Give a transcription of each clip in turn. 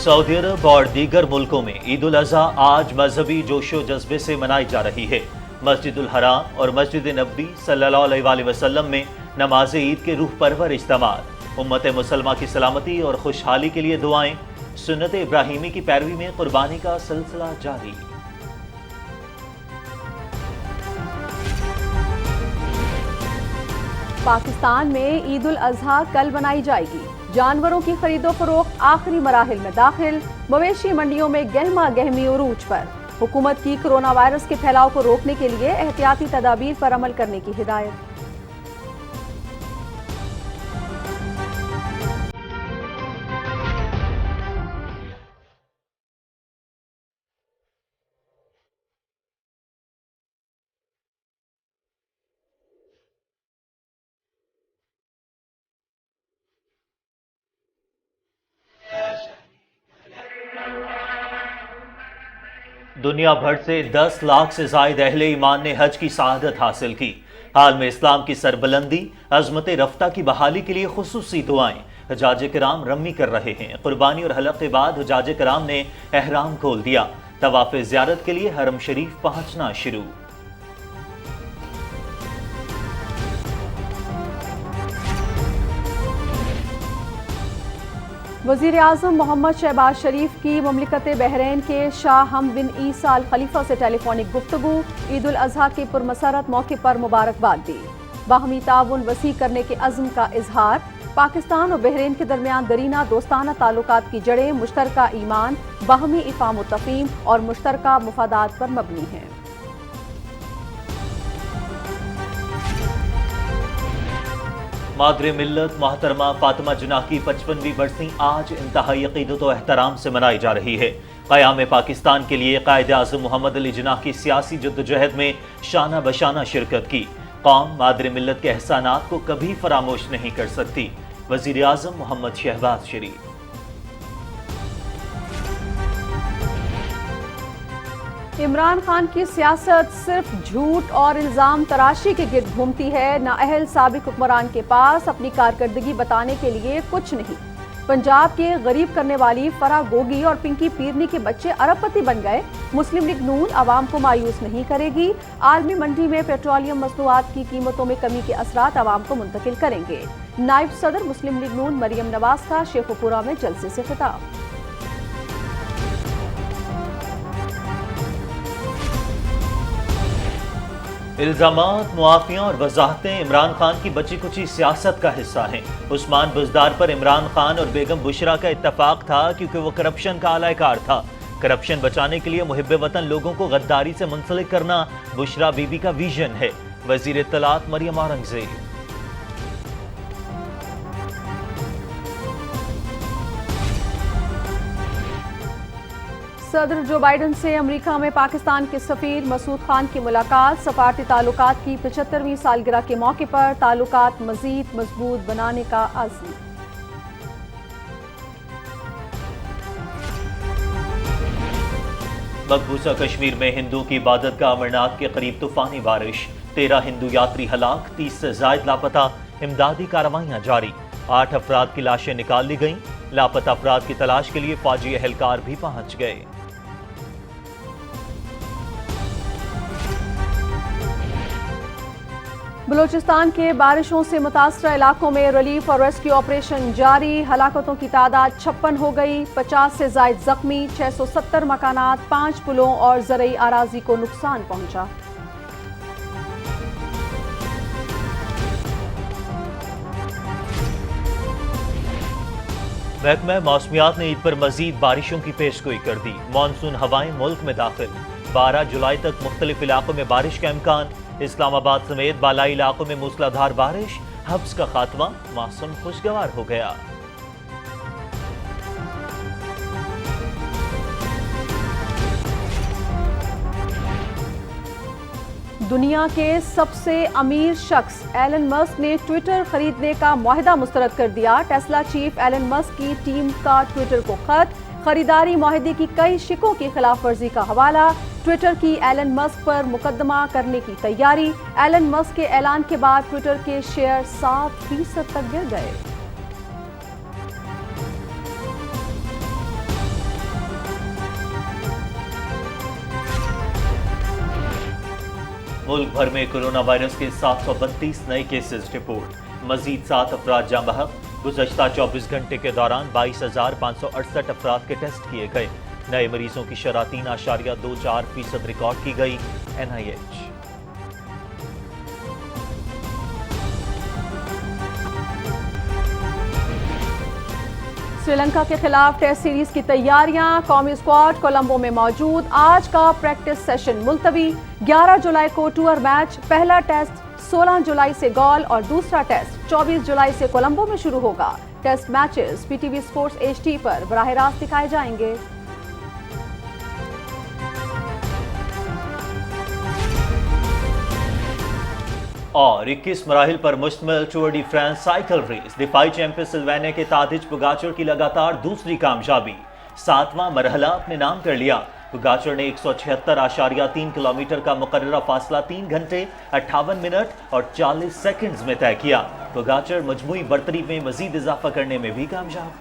Saudi अरब और दीगर मुल्कों में ईद उल अज़हा आज मजहबी जोशो जज्बे से मनाई जा रही है। मस्जिदुल हराम और मस्जिद नबी सल्लल्लाहु अलैहि वसल्लम में नमाज ईद के रूह परवर इज्तिमात, उम्मत मुसलमा की सलामती और खुशहाली के लिए दुआएं, सुन्नत इब्राहीमी की पैरवी में कुर्बानी का सिलसिला जारी। पाकिस्तान में ईद उल अज़हा कल मनाई जाएगी। जानवरों की खरीदो फरोख्त आखिरी मराहिल में दाखिल। मवेशी मंडियों में गहमा गहमी उरूज पर। हुकूमत की कोरोना वायरस के फैलाव को रोकने के लिए एहतियाती तदाबीर पर अमल करने की हिदायत। दुनिया भर से 10 लाख से जायद अहले ईमान ने हज की सआदत हासिल की। हाल में इस्लाम की सरबलंदी, अजमत रफ्ता की बहाली के लिए खुसूसी दुआएं। हजाज कराम रमी कर रहे हैं। कुर्बानी और हलक के बाद हजाज कराम ने एहराम खोल दिया। तवाफ ज़ियारत के लिए हरम शरीफ पहुंचना शुरू। वज़ीर आज़म मोहम्मद शहबाज शरीफ की ममलिकत बहरैन के शाह हमद बिन ईसा अल खलीफा से टेलीफोनिक गुफ्तगू। ईद उल अज़हा के पुरमसरत मौके पर मुबारकबाद दी। बाहमी ताउन वसी करने के अज़्म का इजहार। पाकिस्तान और बहरैन के दरमियान दरीना दोस्ताना ताल्लुकात की जड़ें मुश्तरका ईमान, बाहमी इफ़ाम व तफ़हीम और मुश्तरका मुफादात पर मबनी हैं। मादरे मिल्लत मोहतरमा फातिमा जिन्ना की 55वीं बरसी आज इंतहाई अक़ीदत व एहतराम से मनाई जा रही है। क़याम पाकिस्तान के लिए क़ायद आज़म मोहम्मद अली जिन्ना की सियासी जद्दोजहद में शाना बशाना शिरकत की। कौम मादरे मिल्लत के एहसानात को कभी फरामोश नहीं कर सकती। वज़ीर आज़म मोहम्मद शहबाज शरीफ। इमरान खान की सियासत सिर्फ झूठ और इल्ज़ाम तराशी के गिर्द घूमती है। नाअहल साबिक हुक्मरान के पास अपनी कारकर्दगी बताने के लिए कुछ नहीं। पंजाब के गरीब करने वाली फराह गोगी और पिंकी पीरनी के बच्चे अरबपति बन गए। मुस्लिम लीग नून अवाम को मायूस नहीं करेगी। आलमी मंडी में पेट्रोलियम मसनूआत की कीमतों में कमी के असरात अवाम को मुंतकिल करेंगे। नायब सदर मुस्लिम लीग नून मरियम नवाज का शेखुपुरा में जलसे से खिताब। इल्जामात, मुआफ़ियाँ और वजाहतें इमरान खान की बची कुची सियासत का हिस्सा हैं। उस्मान बुज़दार पर इमरान खान और बेगम बुशरा का इत्तफाक था क्योंकि वो करप्शन का आलाकार था। करप्शन बचाने के लिए मुहिब्बे वतन लोगों को गद्दारी से मुंसलिक करना बुशरा बीबी का विजन है। वज़ीर इत्तलात मरियम औरंगज़ेब। सदर जो बाइडन से अमेरिका में पाकिस्तान के सफीर मसूद खान की मुलाकात। सफारती ताल्लुकात की 75वीं सालगिरह के मौके पर ताल्लुकात मजीद मजबूत बनाने का आज़म। मकबूजा कश्मीर में हिंदू की इबादत का अमरनाथ के करीब तूफानी बारिश। 13 हिंदू यात्री हलाक, 30 से जायद लापता। इमदादी कार्रवाइयां जारी। 8 अफराद की लाशें निकाल ली गईं। लापता अफराद की तलाश के लिए फौजी एहलकार भी पहुंच गए। बलूचिस्तान के बारिशों से मुतासरा इलाकों में रिलीफ और रेस्क्यू ऑपरेशन जारी। हलाकतों की तादाद 56 हो गई। 50 से जायद जख्मी। 670 मकानात, 5 पुलों और ज़रई आराजी को नुकसान पहुंचा। महकमा मौसमियात ने ईद पर मजीद बारिशों की पेशगोई कर दी। मानसून हवाएं मुल्क में दाखिल। 12 जुलाई तक मुख्तलिफ इलाकों में बारिश का इम्कान। इस्लामाबाद समेत बालाई इलाकों में मूसलाधार बारिश। हब्स का खात्मा। मौसम खुशगवार हो गया। दुनिया के सबसे अमीर शख्स एलन मस्क ने ट्विटर खरीदने का मुआहदा मुस्तरद कर दिया। टेस्ला चीफ एलन मस्क की टीम का ट्विटर को खत। खरीदारी मुआहदे की कई शिकों की खिलाफ वर्जी का हवाला। ट्विटर की एलन मस्क पर मुकदमा करने की तैयारी। एलन मस्क के ऐलान के बाद ट्विटर के शेयर 7% तक गिर गए। मुल्क भर में कोरोना वायरस के 732 नए केसेस रिपोर्ट। मजीद 7 अफराद जाँ बहक। गुज़श्ता 24 घंटे के दौरान 22,568 अफराद के टेस्ट किए गए। नए मरीजों की शरह 3.24% रिकॉर्ड की गई। NIH। श्रीलंका के खिलाफ टेस्ट सीरीज की तैयारियां। कौमी स्क्वाड कोलंबो में मौजूद। आज का प्रैक्टिस सेशन मुलतवी। 11 जुलाई को टूर मैच। पहला टेस्ट 16 जुलाई से गॉल और दूसरा टेस्ट 24 जुलाई से कोलंबो में शुरू होगा। Test matches PTV sports HD पर बराह रास्त दिखाए जाएंगे। और 21 मराहिल पर मुश्तमिल tour de France cycle race. दिफाई चैंपियन सिल्वानिया के तादिज पोगाचर की लगातार दूसरी कामयाबी। 7वां मरहला अपने नाम कर लिया। पोगाचर ने 176.3 किलोमीटर का मुकर्ररा फासला 3 घंटे 58 मिनट और 40 सेकंड्स में तय किया। पोगाचर मजमूई बर्तरी में मजीद इजाफा करने में भी कामयाब।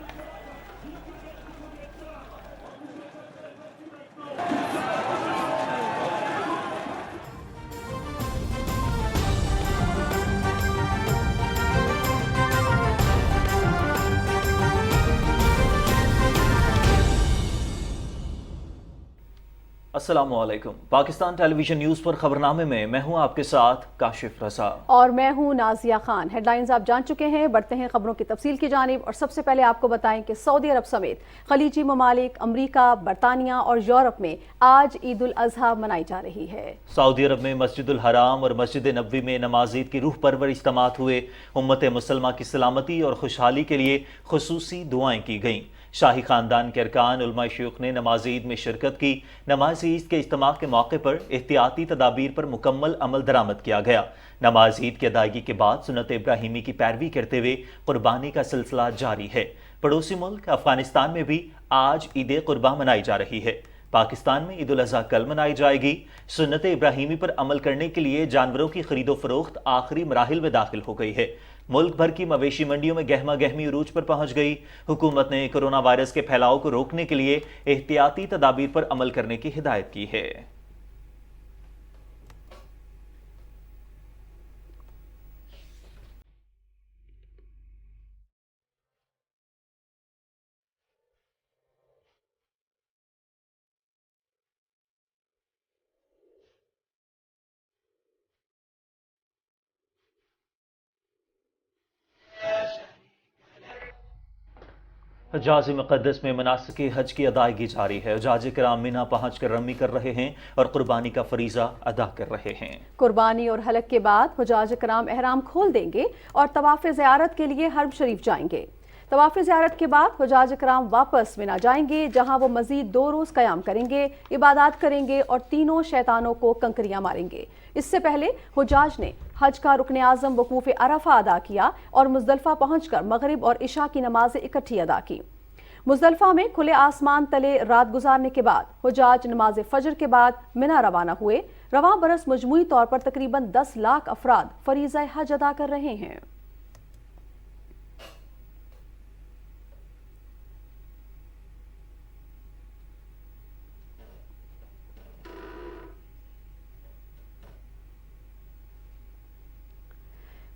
अस्सलामुअलैकुम। पाकिस्तान टेलीविजन न्यूज़ पर खबरनामे में मैं हूं आपके साथ काशिफ रजा और मैं हूं नाजिया खान। हेडलाइंस आप जान चुके हैं, बढ़ते हैं खबरों की तफसील की जानिब। और सबसे पहले आपको बताएं कि सऊदी अरब समेत खलीजी ममालिक, अमरीका, बरतानिया और यूरोप में आज ईद उल अजहा मनाई जा रही है। सऊदी अरब में मस्जिदुल हराम और मस्जिद नबवी में नमाज ईद की रूह परवर इज्तिमात हुए। उम्मत मुसलमा की सलामती और खुशहाली के लिए खुसूसी दुआएं की गईं। शाही खानदान के अरकान उलमा शयूख ने नमाज ईद में शिरकत की। नमाज ईद के इज्तिमा के मौके पर एहतियाती तदाबीर पर मुकम्मल अमल दरामद किया गया। नमाज ईद की अदायगी के बाद सुन्नत इब्राहिमी की पैरवी करते हुए कुर्बानी का सिलसिला जारी है। पड़ोसी मुल्क अफगानिस्तान में भी आज ईद कुर्बा मनाई जा रही है। पाकिस्तान में ईद उल अजहा कल मनाई जाएगी। सुन्नत इब्राहिमी पर अमल करने के लिए जानवरों की खरीदो फरोख्त आखिरी मराहिल में दाखिल हो गई है। मुल्क भर की मवेशी मंडियों में गहमा गहमी उरूज पर पहुंच गई। हुकूमत ने कोरोना वायरस के फैलाव को रोकने के लिए एहतियाती तदाबीर पर अमल करने की हिदायत की है। हजाज मुक़द्दस में मनासिक हज की अदायगी जारी है। हजाज किराम मिना पहुंच कर रमी कर रहे हैं और कुर्बानी का फरीजा अदा कर रहे हैं। कुर्बानी और हलक के बाद हजाज किराम एहराम खोल देंगे और तवाफ़ ज़ियारत के लिए हरम शरीफ जाएंगे। तवाफ़ ज़ियारत के बाद हुजाज किराम वापस मिना जाएंगे, जहां वो मजीद 2 रोज़ क़याम करेंगे, इबादत करेंगे और तीनों शैतानों को कंकरियां मारेंगे। इससे पहले हुजाज ने हज का रुकन आज़म वकूफ़ अरफा अदा किया और मुज़दलिफ़ा पहुंचकर मगरिब और इशा की नमाज़ें इकट्ठी अदा की। मुज़दलिफ़ा में खुले आसमान तले रात गुजारने के बाद हुजाज नमाज फजर के बाद मिना रवाना हुए। रवां बरस मजमूई तौर पर तकरीबन 10 लाख अफराद फरीज़ा हज अदा कर रहे हैं।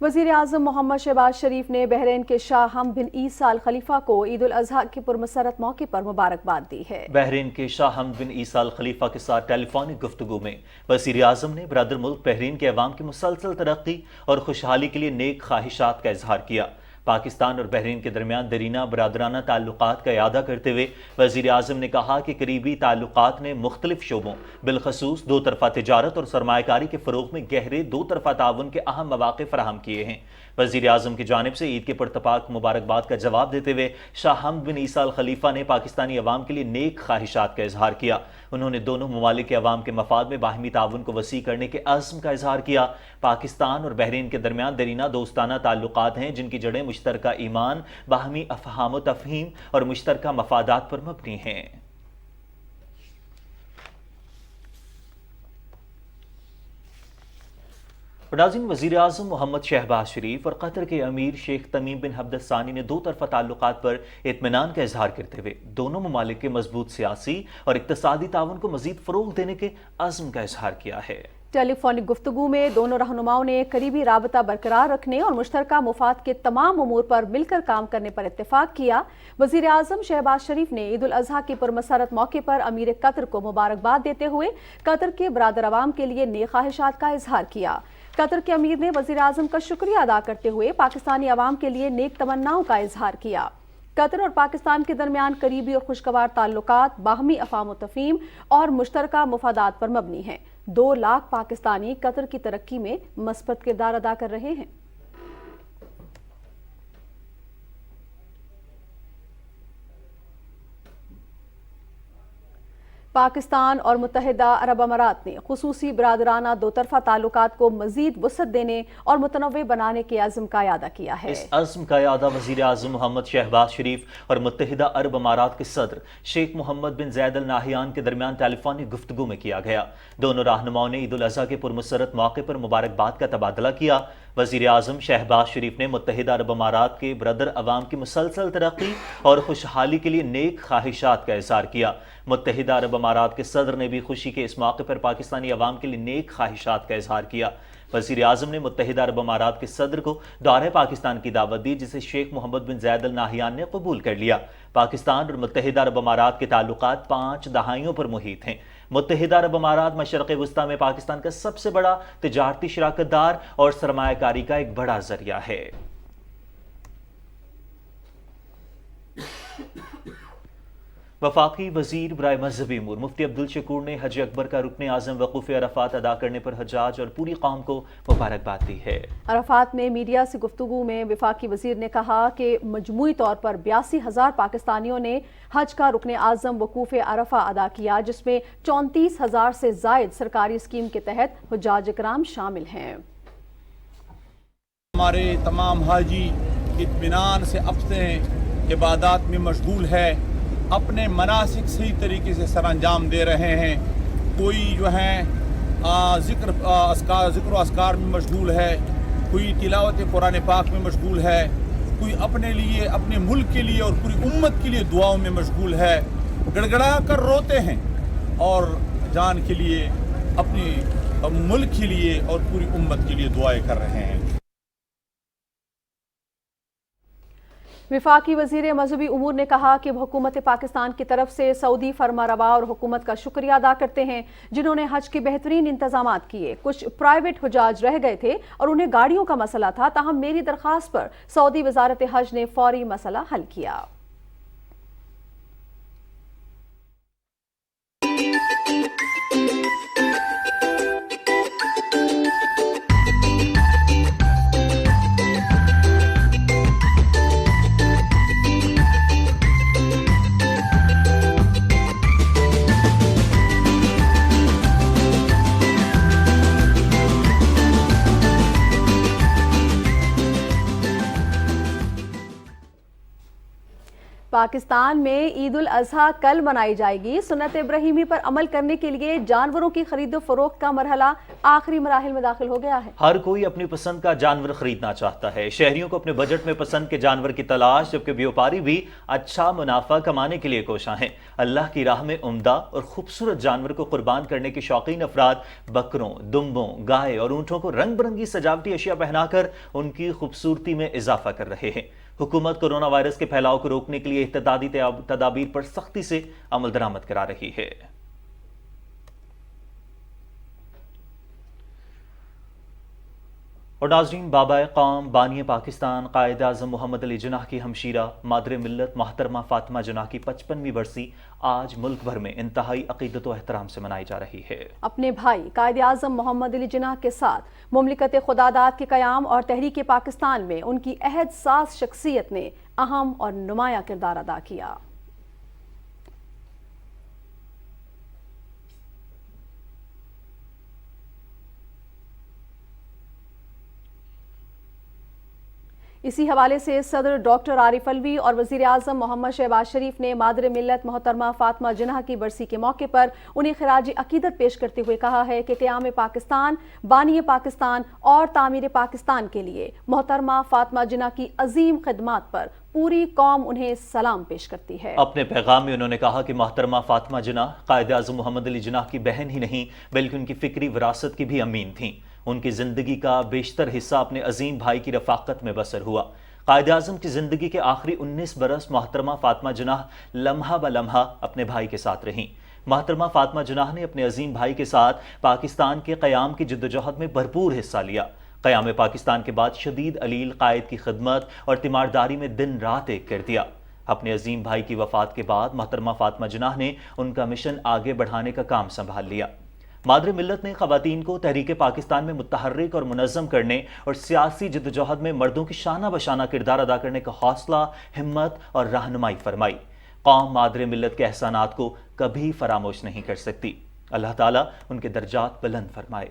वज़ीर आज़म मोहम्मद शहबाज शरीफ ने बहरीन के शाह हमद बिन ईसा अल खलीफा को ईद उल अजहा के पुरमसरत मौके पर मुबारकबाद दी है। बहरीन के शाह हमद बिन ईसा अल खलीफा के साथ टेलीफोनिक गुफ्तगू में वज़ीर आज़म ने बरादर मुल्क बहरीन के अवाम की मुसलसल तरक्की और खुशहाली के लिए नेक ख्वाहिशात का इजहार किया। पाकिस्तान और बहरीन के दरमियान दरीना बरादराना ताल्लुकात का इयादा करते हुए वज़ीर आज़म ने कहा कि करीबी ताल्लुकात ने मुख्तलिफ शोबों बिलखसूस दो तरफ़ा तिजारत और सरमायाकारी के फ़रोग़ में गहरे दो तरफ़ा ताउन के अहम मौक़े फराहम किए हैं। वज़ीर आज़म की जानिब से ईद के पुरतपाक मुबारकबाद का जवाब देते हुए शाह हमद बिन ईसा अल खलीफा ने पाकिस्तानी अवाम के लिए नेक ख्वाहिशात का इजहार किया। उन्होंने दोनों ममालिक के अवाम के मफाद में बाहमी ताउन को वसी करने के अज़्म का इजहार किया। पाकिस्तान और बहरीन के दरमियान दरीना दोस्ताना ताल्लुकात हैं, जिनकी जड़ें मुश्तरका ईमान, बाहमी अफ़हाम व तफ़हीम और मुश्तरका मफादात पर मबनी हैं। नाज़रीन, वज़ीर आज़म मोहम्मद शहबाज शरीफ और कतर के अमीर शेख तमीम बिन हब्द सानी ने दो तरफ़ा ताल्लुकात पर इत्मीनान का इजहार करते हुए दोनों ममालिक के मजबूत सियासी और इक़्तिसादी ताउन को मज़ीद फ़रोग़ देने के अज़्म का इजहार किया है। ٹیلی فونک گفتگو میں دونوں رہنماؤں نے قریبی رابطہ برقرار رکھنے اور مشترکہ مفاد کے تمام امور پر مل کر کام کرنے پر اتفاق کیا۔ وزیر اعظم شہباز شریف نے عید الاضحیٰ کے پرمسرت موقع پر امیر قطر کو مبارکباد دیتے ہوئے قطر کے برادر عوام کے لیے نیک خواہشات کا اظہار کیا۔ قطر کے امیر نے وزیر اعظم کا شکریہ ادا کرتے ہوئے پاکستانی عوام کے لیے نیک تمناؤں کا اظہار کیا۔ قطر اور پاکستان کے درمیان قریبی اور خوشگوار تعلقات باہمی افہام و تفہیم اور مشترکہ مفادات پر مبنی ہیں۔ 2 لاکھ پاکستانی قطر کی ترقی میں مثبت کردار ادا کر رہے ہیں۔ پاکستان اور متحدہ عرب امارات نے خصوصی برادرانہ دوطرفہ تعلقات کو مزید وسعت دینے اور متنوع بنانے کے عزم کا اعادہ کیا ہے۔ اس عزم کا اعادہ وزیر اعظم محمد شہباز شریف اور متحدہ عرب امارات کے صدر شیخ محمد بن زاید ال نہیان کے درمیان ٹیلی فونک گفتگو میں کیا گیا۔ دونوں رہنماؤں نے عید الاضحیٰ کے پرمسرت موقع پر مبارکباد کا تبادلہ کیا۔ وزیر اعظم شہباز شریف نے متحدہ عرب امارات کے برادر عوام کی مسلسل ترقی اور خوشحالی کے لیے نیک خواہشات کا اظہار کیا۔ متحدہ عرب امارات کے صدر نے بھی خوشی کے اس موقع پر پاکستانی عوام کے لیے نیک خواہشات کا اظہار کیا۔ وزیر اعظم نے متحدہ عرب امارات کے صدر کو دورہ پاکستان کی دعوت دی، جسے شیخ محمد بن زاید ال نہیان نے قبول کر لیا۔ پاکستان اور متحدہ عرب امارات کے تعلقات 5 دہائیوں پر محیط ہیں۔ متحدہ عرب امارات مشرق وسطیٰ میں پاکستان کا سب سے بڑا تجارتی شراکت دار اور سرمایہ کاری کا ایک بڑا ذریعہ ہے۔ وفاقی وزیر برائے مذہبی امور مفتی عبدالشکور نے حج اکبر کا رکن اعظم وقوف عرفات ادا کرنے پر حجاج اور پوری قوم کو مبارکباد دی ہے۔ عرفات میں میڈیا سے گفتگو میں وفاقی وزیر نے کہا کہ مجموعی طور پر 82,000 پاکستانیوں نے حج کا رکن اعظم وقوف عرفہ ادا کیا، جس میں 34,000 سے زائد سرکاری اسکیم کے تحت حجاج اکرام شامل ہیں۔ ہمارے تمام حاجی اطمینان سے اپنے عبادات میں مشغول ہے، اپنے مناسک صحیح طریقے سے سر انجام دے رہے ہیں۔ کوئی جو ہے ذکر و اذکار میں مشغول ہے، کوئی تلاوت قرآن پاک میں مشغول ہے، کوئی اپنے لیے، اپنے ملک کے لیے اور پوری امت کے لیے دعاؤں میں مشغول ہے۔ گڑ گڑا کر روتے ہیں اور جان کے لیے، اپنی ملک کے لیے اور پوری امت کے لیے دعائیں کر رہے ہیں۔ وفاقی وزیر مذہبی امور نے کہا کہ وہ حکومت پاکستان کی طرف سے سعودی فرمانروا اور حکومت کا شکریہ ادا کرتے ہیں، جنہوں نے حج کے بہترین انتظامات کیے۔ کچھ پرائیویٹ حجاج رہ گئے تھے اور انہیں گاڑیوں کا مسئلہ تھا، تاہم میری درخواست پر سعودی وزارت حج نے فوری مسئلہ حل کیا۔ پاکستان میں عید الاضحیٰ کل منائی جائے گی۔ سنت ابراہیمی پر عمل کرنے کے لیے جانوروں کی خرید و فروخت کا مرحلہ آخری مراحل میں داخل ہو گیا ہے۔ ہر کوئی اپنی پسند کا جانور خریدنا چاہتا ہے۔ شہریوں کو اپنے بجٹ میں پسند کے جانور کی تلاش، جبکہ بیوپاری بھی اچھا منافع کمانے کے لیے کوشاں ہیں۔ اللہ کی راہ میں عمدہ اور خوبصورت جانور کو قربان کرنے کے شوقین افراد بکروں، دمبوں، گائے اور اونٹوں کو رنگ برنگی سجاوٹی اشیاء پہنا کر ان کی خوبصورتی میں اضافہ کر رہے ہیں۔ حکومت کورونا وائرس کے پھیلاؤ کو روکنے کے لیے احتیاطی تدابیر پر سختی سے عمل درآمد کرا رہی ہے۔ اور ناظرین، بابا قوم، بانی پاکستان، قائد اعظم محمد علی جناح کی ہمشیرہ مادر ملت محترمہ فاطمہ جناح کی 55ویں برسی آج ملک بھر میں انتہائی عقیدت و احترام سے منائی جا رہی ہے۔ اپنے بھائی قائد اعظم محمد علی جناح کے ساتھ مملکت خداداد کے قیام اور تحریک پاکستان میں ان کی عہد ساز شخصیت نے اہم اور نمایاں کردار ادا کیا۔ اسی حوالے سے صدر ڈاکٹر عارف الوی اور وزیر اعظم محمد شہباز شریف نے مادر ملت محترمہ فاطمہ جناح کی برسی کے موقع پر انہیں خراج عقیدت پیش کرتے ہوئے کہا ہے کہ قیام پاکستان، بانی پاکستان اور تعمیر پاکستان کے لیے محترمہ فاطمہ جناح کی عظیم خدمات پر پوری قوم انہیں سلام پیش کرتی ہے۔ اپنے پیغام میں انہوں نے کہا کہ محترمہ فاطمہ جناح قائد اعظم محمد علی جناح کی بہن ہی نہیں بلکہ ان کی فکری وراثت کی بھی امین تھیں۔ ان کی زندگی کا بیشتر حصہ اپنے عظیم بھائی کی رفاقت میں بسر ہوا۔ قائد اعظم کی زندگی کے آخری 19 برس محترمہ فاطمہ جناح لمحہ بہ لمحہ اپنے بھائی کے ساتھ رہیں۔ محترمہ فاطمہ جناح نے اپنے عظیم بھائی کے ساتھ پاکستان کے قیام کی جدوجہد میں بھرپور حصہ لیا۔ قیام پاکستان کے بعد شدید علیل قائد کی خدمت اور تیمارداری میں دن رات ایک کر دیا۔ اپنے عظیم بھائی کی وفات کے بعد محترمہ فاطمہ جناح نے ان کا مشن آگے بڑھانے کا کام سنبھال لیا۔ مادر ملت نے خواتین کو تحریک پاکستان میں متحرک اور منظم کرنے اور سیاسی جدوجہد میں مردوں کی شانہ بشانہ کردار ادا کرنے کا حوصلہ، ہمت اور رہنمائی فرمائی۔ قوم مادر ملت کے احسانات کو کبھی فراموش نہیں کر سکتی۔ اللہ تعالیٰ ان کے درجات بلند فرمائے۔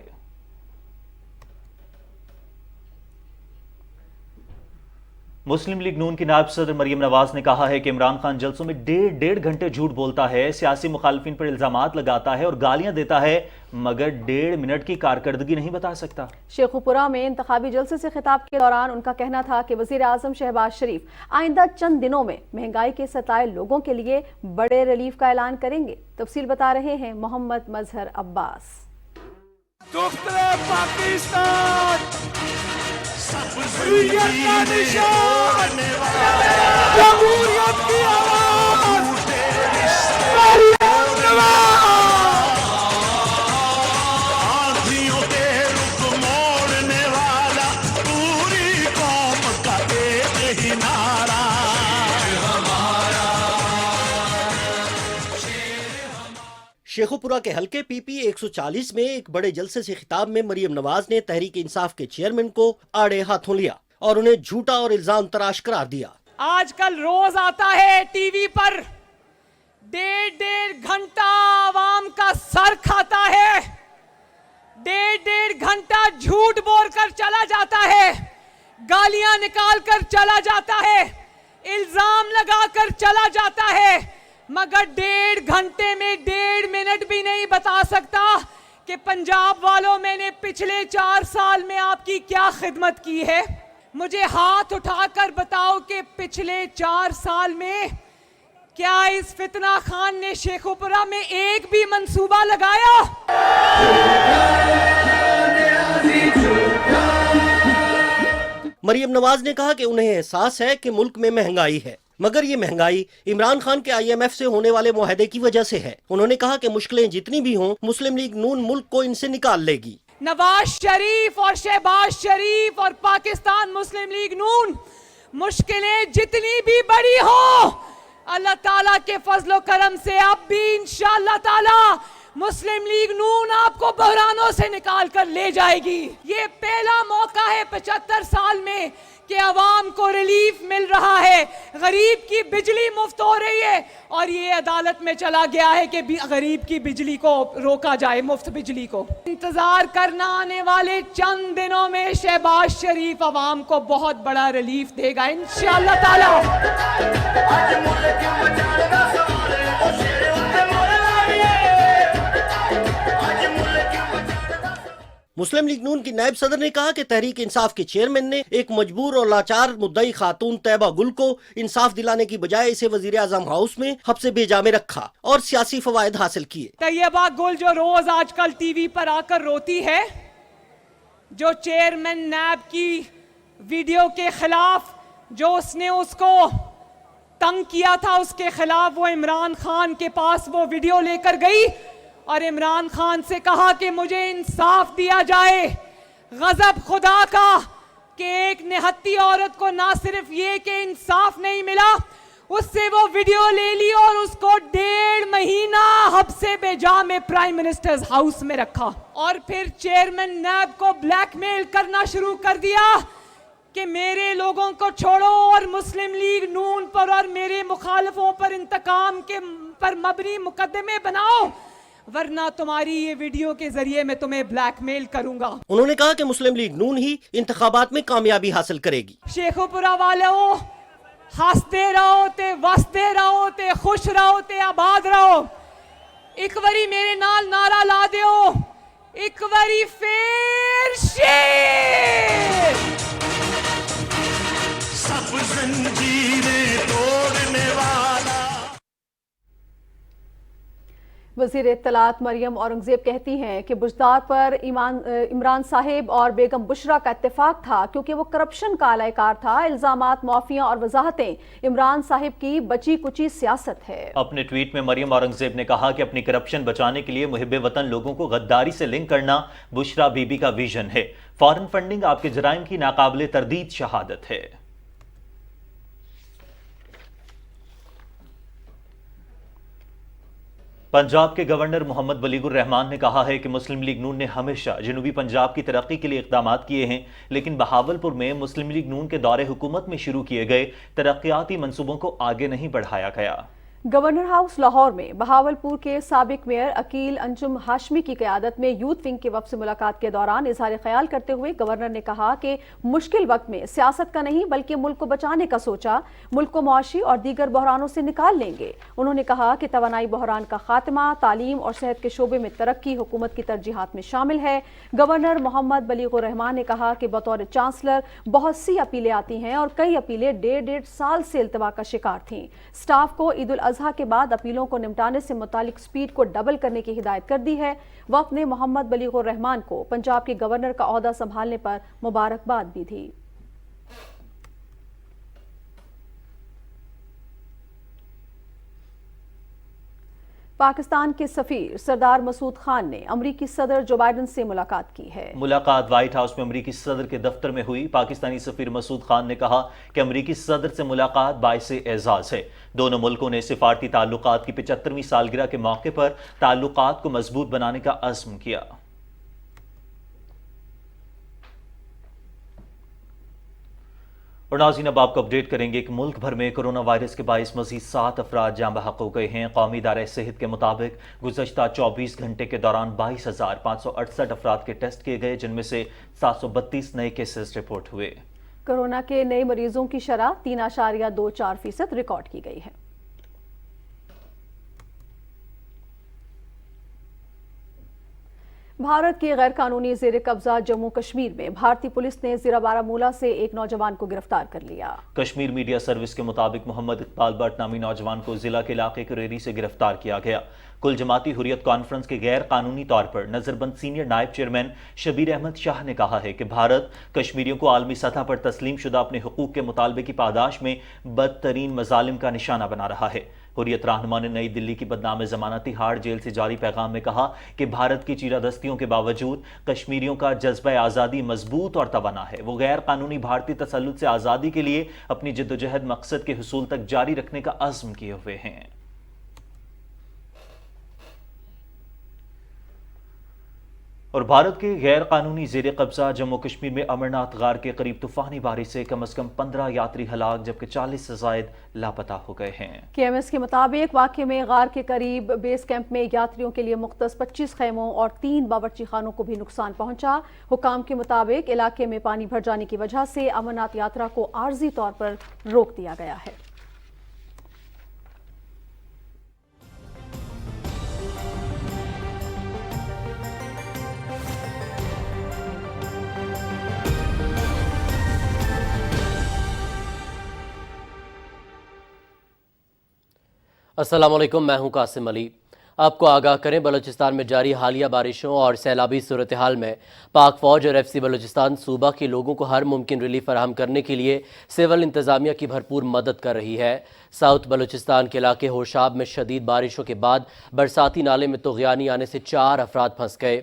مسلم لیگ نون کی نائب صدر مریم نواز نے کہا ہے کہ عمران خان جلسوں میں ڈیڑھ گھنٹے جھوٹ بولتا ہے، سیاسی مخالفین پر الزامات لگاتا ہے اور گالیاں دیتا ہے، مگر 1.5 منٹ کی کارکردگی نہیں بتا سکتا۔ شیخوپورہ میں انتخابی جلسے سے خطاب کے دوران ان کا کہنا تھا کہ وزیر اعظم شہباز شریف آئندہ چند دنوں میں مہنگائی کے ستائے لوگوں کے لیے بڑے ریلیف کا اعلان کریں گے۔ تفصیل بتا رہے ہیں محمد مظہر عباس۔ جمہوریت کی آواز آندھیوں کے رخ موڑنے والا پوری قوم کا ایک ہی نعرہ شیخوپورہ کے حلقے پی پی 140 میں ایک بڑے جلسے سے خطاب میں مریم نواز نے تحریک انصاف کے چیئرمین کو آڑے ہاتھوں لیا اور انہیں جھوٹا اور الزام تراش قرار دیا۔ آج کل روز آتا ہے ٹی وی پر 1.5 گھنٹہ عوام کا سر کھاتا ہے، 1.5 گھنٹہ جھوٹ بول کر چلا جاتا ہے، گالیاں نکال کر چلا جاتا ہے، الزام لگا کر چلا جاتا ہے، مگر 1.5 گھنٹے میں 1.5 منٹ بھی نہیں بتا سکتا کہ پنجاب والوں میں نے پچھلے 4 سال میں آپ کی کیا خدمت کی ہے۔ مجھے ہاتھ اٹھا کر بتاؤ کہ پچھلے 4 سال میں کیا اس فتنہ خان نے شیخوپورہ میں ایک بھی منصوبہ لگایا؟ مریم نواز نے کہا کہ انہیں احساس ہے کہ ملک میں مہنگائی ہے، مگر یہ مہنگائی عمران خان کے IMF سے ہونے والے معاہدے کی وجہ سے ہے۔ انہوں نے کہا کہ مشکلیں جتنی بھی ہوں مسلم لیگ نون ملک کو ان سے نکال لے گی۔ نواز شریف اور شہباز شریف اور پاکستان مسلم لیگ نون مشکلیں جتنی بھی بڑی ہوں، اللہ تعالیٰ کے فضل و کرم سے اب بھی انشاءاللہ تعالیٰ مسلم لیگ نون آپ کو بحرانوں سے نکال کر لے جائے گی۔ یہ پہلا موقع ہے 75 سال میں کہ عوام کو ریلیف مل رہا ہے، غریب کی بجلی مفت ہو رہی ہے اور یہ عدالت میں چلا گیا ہے کہ غریب کی بجلی کو روکا جائے، مفت بجلی کو۔ انتظار کرنا آنے والے چند دنوں میں شہباز شریف عوام کو بہت بڑا ریلیف دے گا انشاءاللہ تعالیٰ۔ مسلم لیگ نون کی نائب صدر نے کہا کہ تحریک انصاف کے چیئرمین نے ایک مجبور اور لاچار مدعی خاتون طیبہ گل کو انصاف دلانے کی بجائے اسے وزیر اعظم ہاؤس میں حبس بے جا میں رکھا اور سیاسی فوائد حاصل کیے۔ طیبہ گل جو روز آج کل ٹی وی پر آ کر روتی ہے، جو چیئرمین نیب کی ویڈیو کے خلاف جو اس نے اس کو تنگ کیا تھا، اس کے خلاف وہ عمران خان کے پاس وہ ویڈیو لے کر گئی اور عمران خان سے کہا کہ مجھے انصاف دیا جائے۔ غضب خدا کا کہ ایک نہتی عورت کو نہ صرف یہ کہ انصاف نہیں ملا، اس سے وہ ویڈیو لے لی اور اس کو 1.5 مہینہ حبس بے جا میں پرائم منسٹرز ہاؤس میں رکھا، اور پھر چیئرمین نیب کو بلیک میل کرنا شروع کر دیا کہ میرے لوگوں کو چھوڑو اور مسلم لیگ نون پر اور میرے مخالفوں پر انتقام کے پر مبنی مقدمے بناؤ۔ ورنہ تمہاری یہ ویڈیو کے ذریعے میں تمہیں بلیک میل کروں گا. انہوں نے کہا کہ مسلم لیگ نون ہی انتخابات میں کامیابی حاصل کرے گی. شیخو پورہ والوں ہستے رہو تے وستے رہو تے خوش رہو تے آباد رہو. ایک واری میرے نال نعرہ لا دیو, ایک واری پھر شیر. سب زنجیریں توڑنے والا. وزیر اطلاعات مریم اورنگزیب کہتی ہیں کہ بجدار پر عمران صاحب اور بیگم بشرا کا اتفاق تھا کیونکہ وہ کرپشن کا اعلی کار تھا. الزامات, معافیاں اور وضاحتیں عمران صاحب کی بچی کچی سیاست ہے. اپنے ٹویٹ میں مریم اورنگزیب نے کہا کہ اپنی کرپشن بچانے کے لیے محب وطن لوگوں کو غداری سے لنک کرنا بشرا بی بی کا ویژن ہے. فارن فنڈنگ آپ کے جرائم کی ناقابل تردید شہادت ہے. پنجاب کے گورنر محمد بلیغ الرحمان نے کہا ہے کہ مسلم لیگ نون نے ہمیشہ جنوبی پنجاب کی ترقی کے لیے اقدامات کیے ہیں, لیکن بہاولپور میں مسلم لیگ نون کے دور حکومت میں شروع کیے گئے ترقیاتی منصوبوں کو آگے نہیں بڑھایا گیا. گورنر ہاؤس لاہور میں بہاولپور کے سابق میئر عقیل انجم ہاشمی کی قیادت میں یوتھ ونگ کے وفد سے ملاقات کے دوران اظہار خیال کرتے ہوئے گورنر نے کہا کہ مشکل وقت میں سیاست کا نہیں بلکہ ملک کو بچانے کا سوچا. ملک کو معاشی اور دیگر بحرانوں سے نکال لیں گے. انہوں نے کہا کہ توانائی بحران کا خاتمہ, تعلیم اور صحت کے شعبے میں ترقی حکومت کی ترجیحات میں شامل ہے. گورنر محمد بلیغ الرحمان نے کہا کہ بطور چانسلر بہت سی اپیلیں آتی ہیں اور کئی اپیلیں 1.5 سال سے التوا کا شکار تھیں. سٹاف کو عید الاضحیٰ کے بعد اپیلوں کو نمٹانے سے متعلق سپیڈ کو ڈبل کرنے کی ہدایت کر دی ہے. وفد نے محمد بلیغ الرحمان کو پنجاب کے گورنر کا عہدہ سنبھالنے پر مبارکباد بھی دی. پاکستان کے سفیر سردار مسعود خان نے امریکی صدر جو بائیڈن سے ملاقات کی ہے. ملاقات وائٹ ہاؤس میں امریکی صدر کے دفتر میں ہوئی. پاکستانی سفیر مسعود خان نے کہا کہ امریکی صدر سے ملاقات باعث اعزاز ہے. دونوں ملکوں نے سفارتی تعلقات کی 75ویں سالگرہ کے موقع پر تعلقات کو مضبوط بنانے کا عزم کیا. اور ناظرین اب آپ کو اپڈیٹ کریں گے کہ ملک بھر میں کرونا وائرس کے باعث مزید 7 افراد جاں بحق ہو گئے ہیں. قومی ادارہ صحت کے مطابق گزشتہ 24 گھنٹے کے دوران 22,568 افراد کے ٹیسٹ کیے گئے, جن میں سے 732 نئے کیسز رپورٹ ہوئے. کورونا کے نئے مریضوں کی شرح 3.24% ریکارڈ کی گئی ہے. بھارت کے غیر قانونی زیر قبضہ جموں کشمیر میں بھارتی پولیس نے ضلع بارہمولہ سے ایک نوجوان کو گرفتار کر لیا. کشمیر میڈیا سروس کے مطابق محمد اقبال بٹ نامی نوجوان کو ضلع کے علاقے کریری سے گرفتار کیا گیا. کل جماعتی حریت کانفرنس کے غیر قانونی طور پر نظر بند سینئر نائب چیئرمین شبیر احمد شاہ نے کہا ہے کہ بھارت کشمیریوں کو عالمی سطح پر تسلیم شدہ اپنے حقوق کے مطالبے کی پاداش میں بدترین مظالم کا نشانہ بنا رہا ہے. حریت رہنما نے نئی دلی کی بدنام ضمانتی ہاڑ جیل سے جاری پیغام میں کہا کہ بھارت کی چیرادستیوں کے باوجود کشمیریوں کا جذبہ آزادی مضبوط اور توانا ہے. وہ غیر قانونی بھارتی تسلط سے آزادی کے لیے اپنی جدوجہد مقصد کے حصول تک جاری رکھنے کا عزم کیے ہوئے ہیں. اور بھارت کے غیر قانونی زیر قبضہ جموں کشمیر میں امرناتھ غار کے قریب طوفانی بارش سے کم از کم 15 یاتری ہلاک جبکہ 40 سے زائد لاپتہ ہو گئے ہیں. KMS کے مطابق واقعے میں غار کے قریب بیس کیمپ میں یاتریوں کے لیے مختص 25 خیموں اور 3 باورچی خانوں کو بھی نقصان پہنچا. حکام کے مطابق علاقے میں پانی بھر جانے کی وجہ سے امرناتھ یاترا کو عارضی طور پر روک دیا گیا ہے. السلام علیکم، میں ہوں قاسم علی. آپ کو آگاہ کریں، بلوچستان میں جاری حالیہ بارشوں اور سیلابی صورتحال میں پاک فوج اور FC بلوچستان صوبہ کے لوگوں کو ہر ممکن ریلیف فراہم کرنے کے لیے سول انتظامیہ کی بھرپور مدد کر رہی ہے. ساؤتھ بلوچستان کے علاقے ہوشاب میں شدید بارشوں کے بعد برساتی نالے میں طغیانی آنے سے 4 افراد پھنس گئے.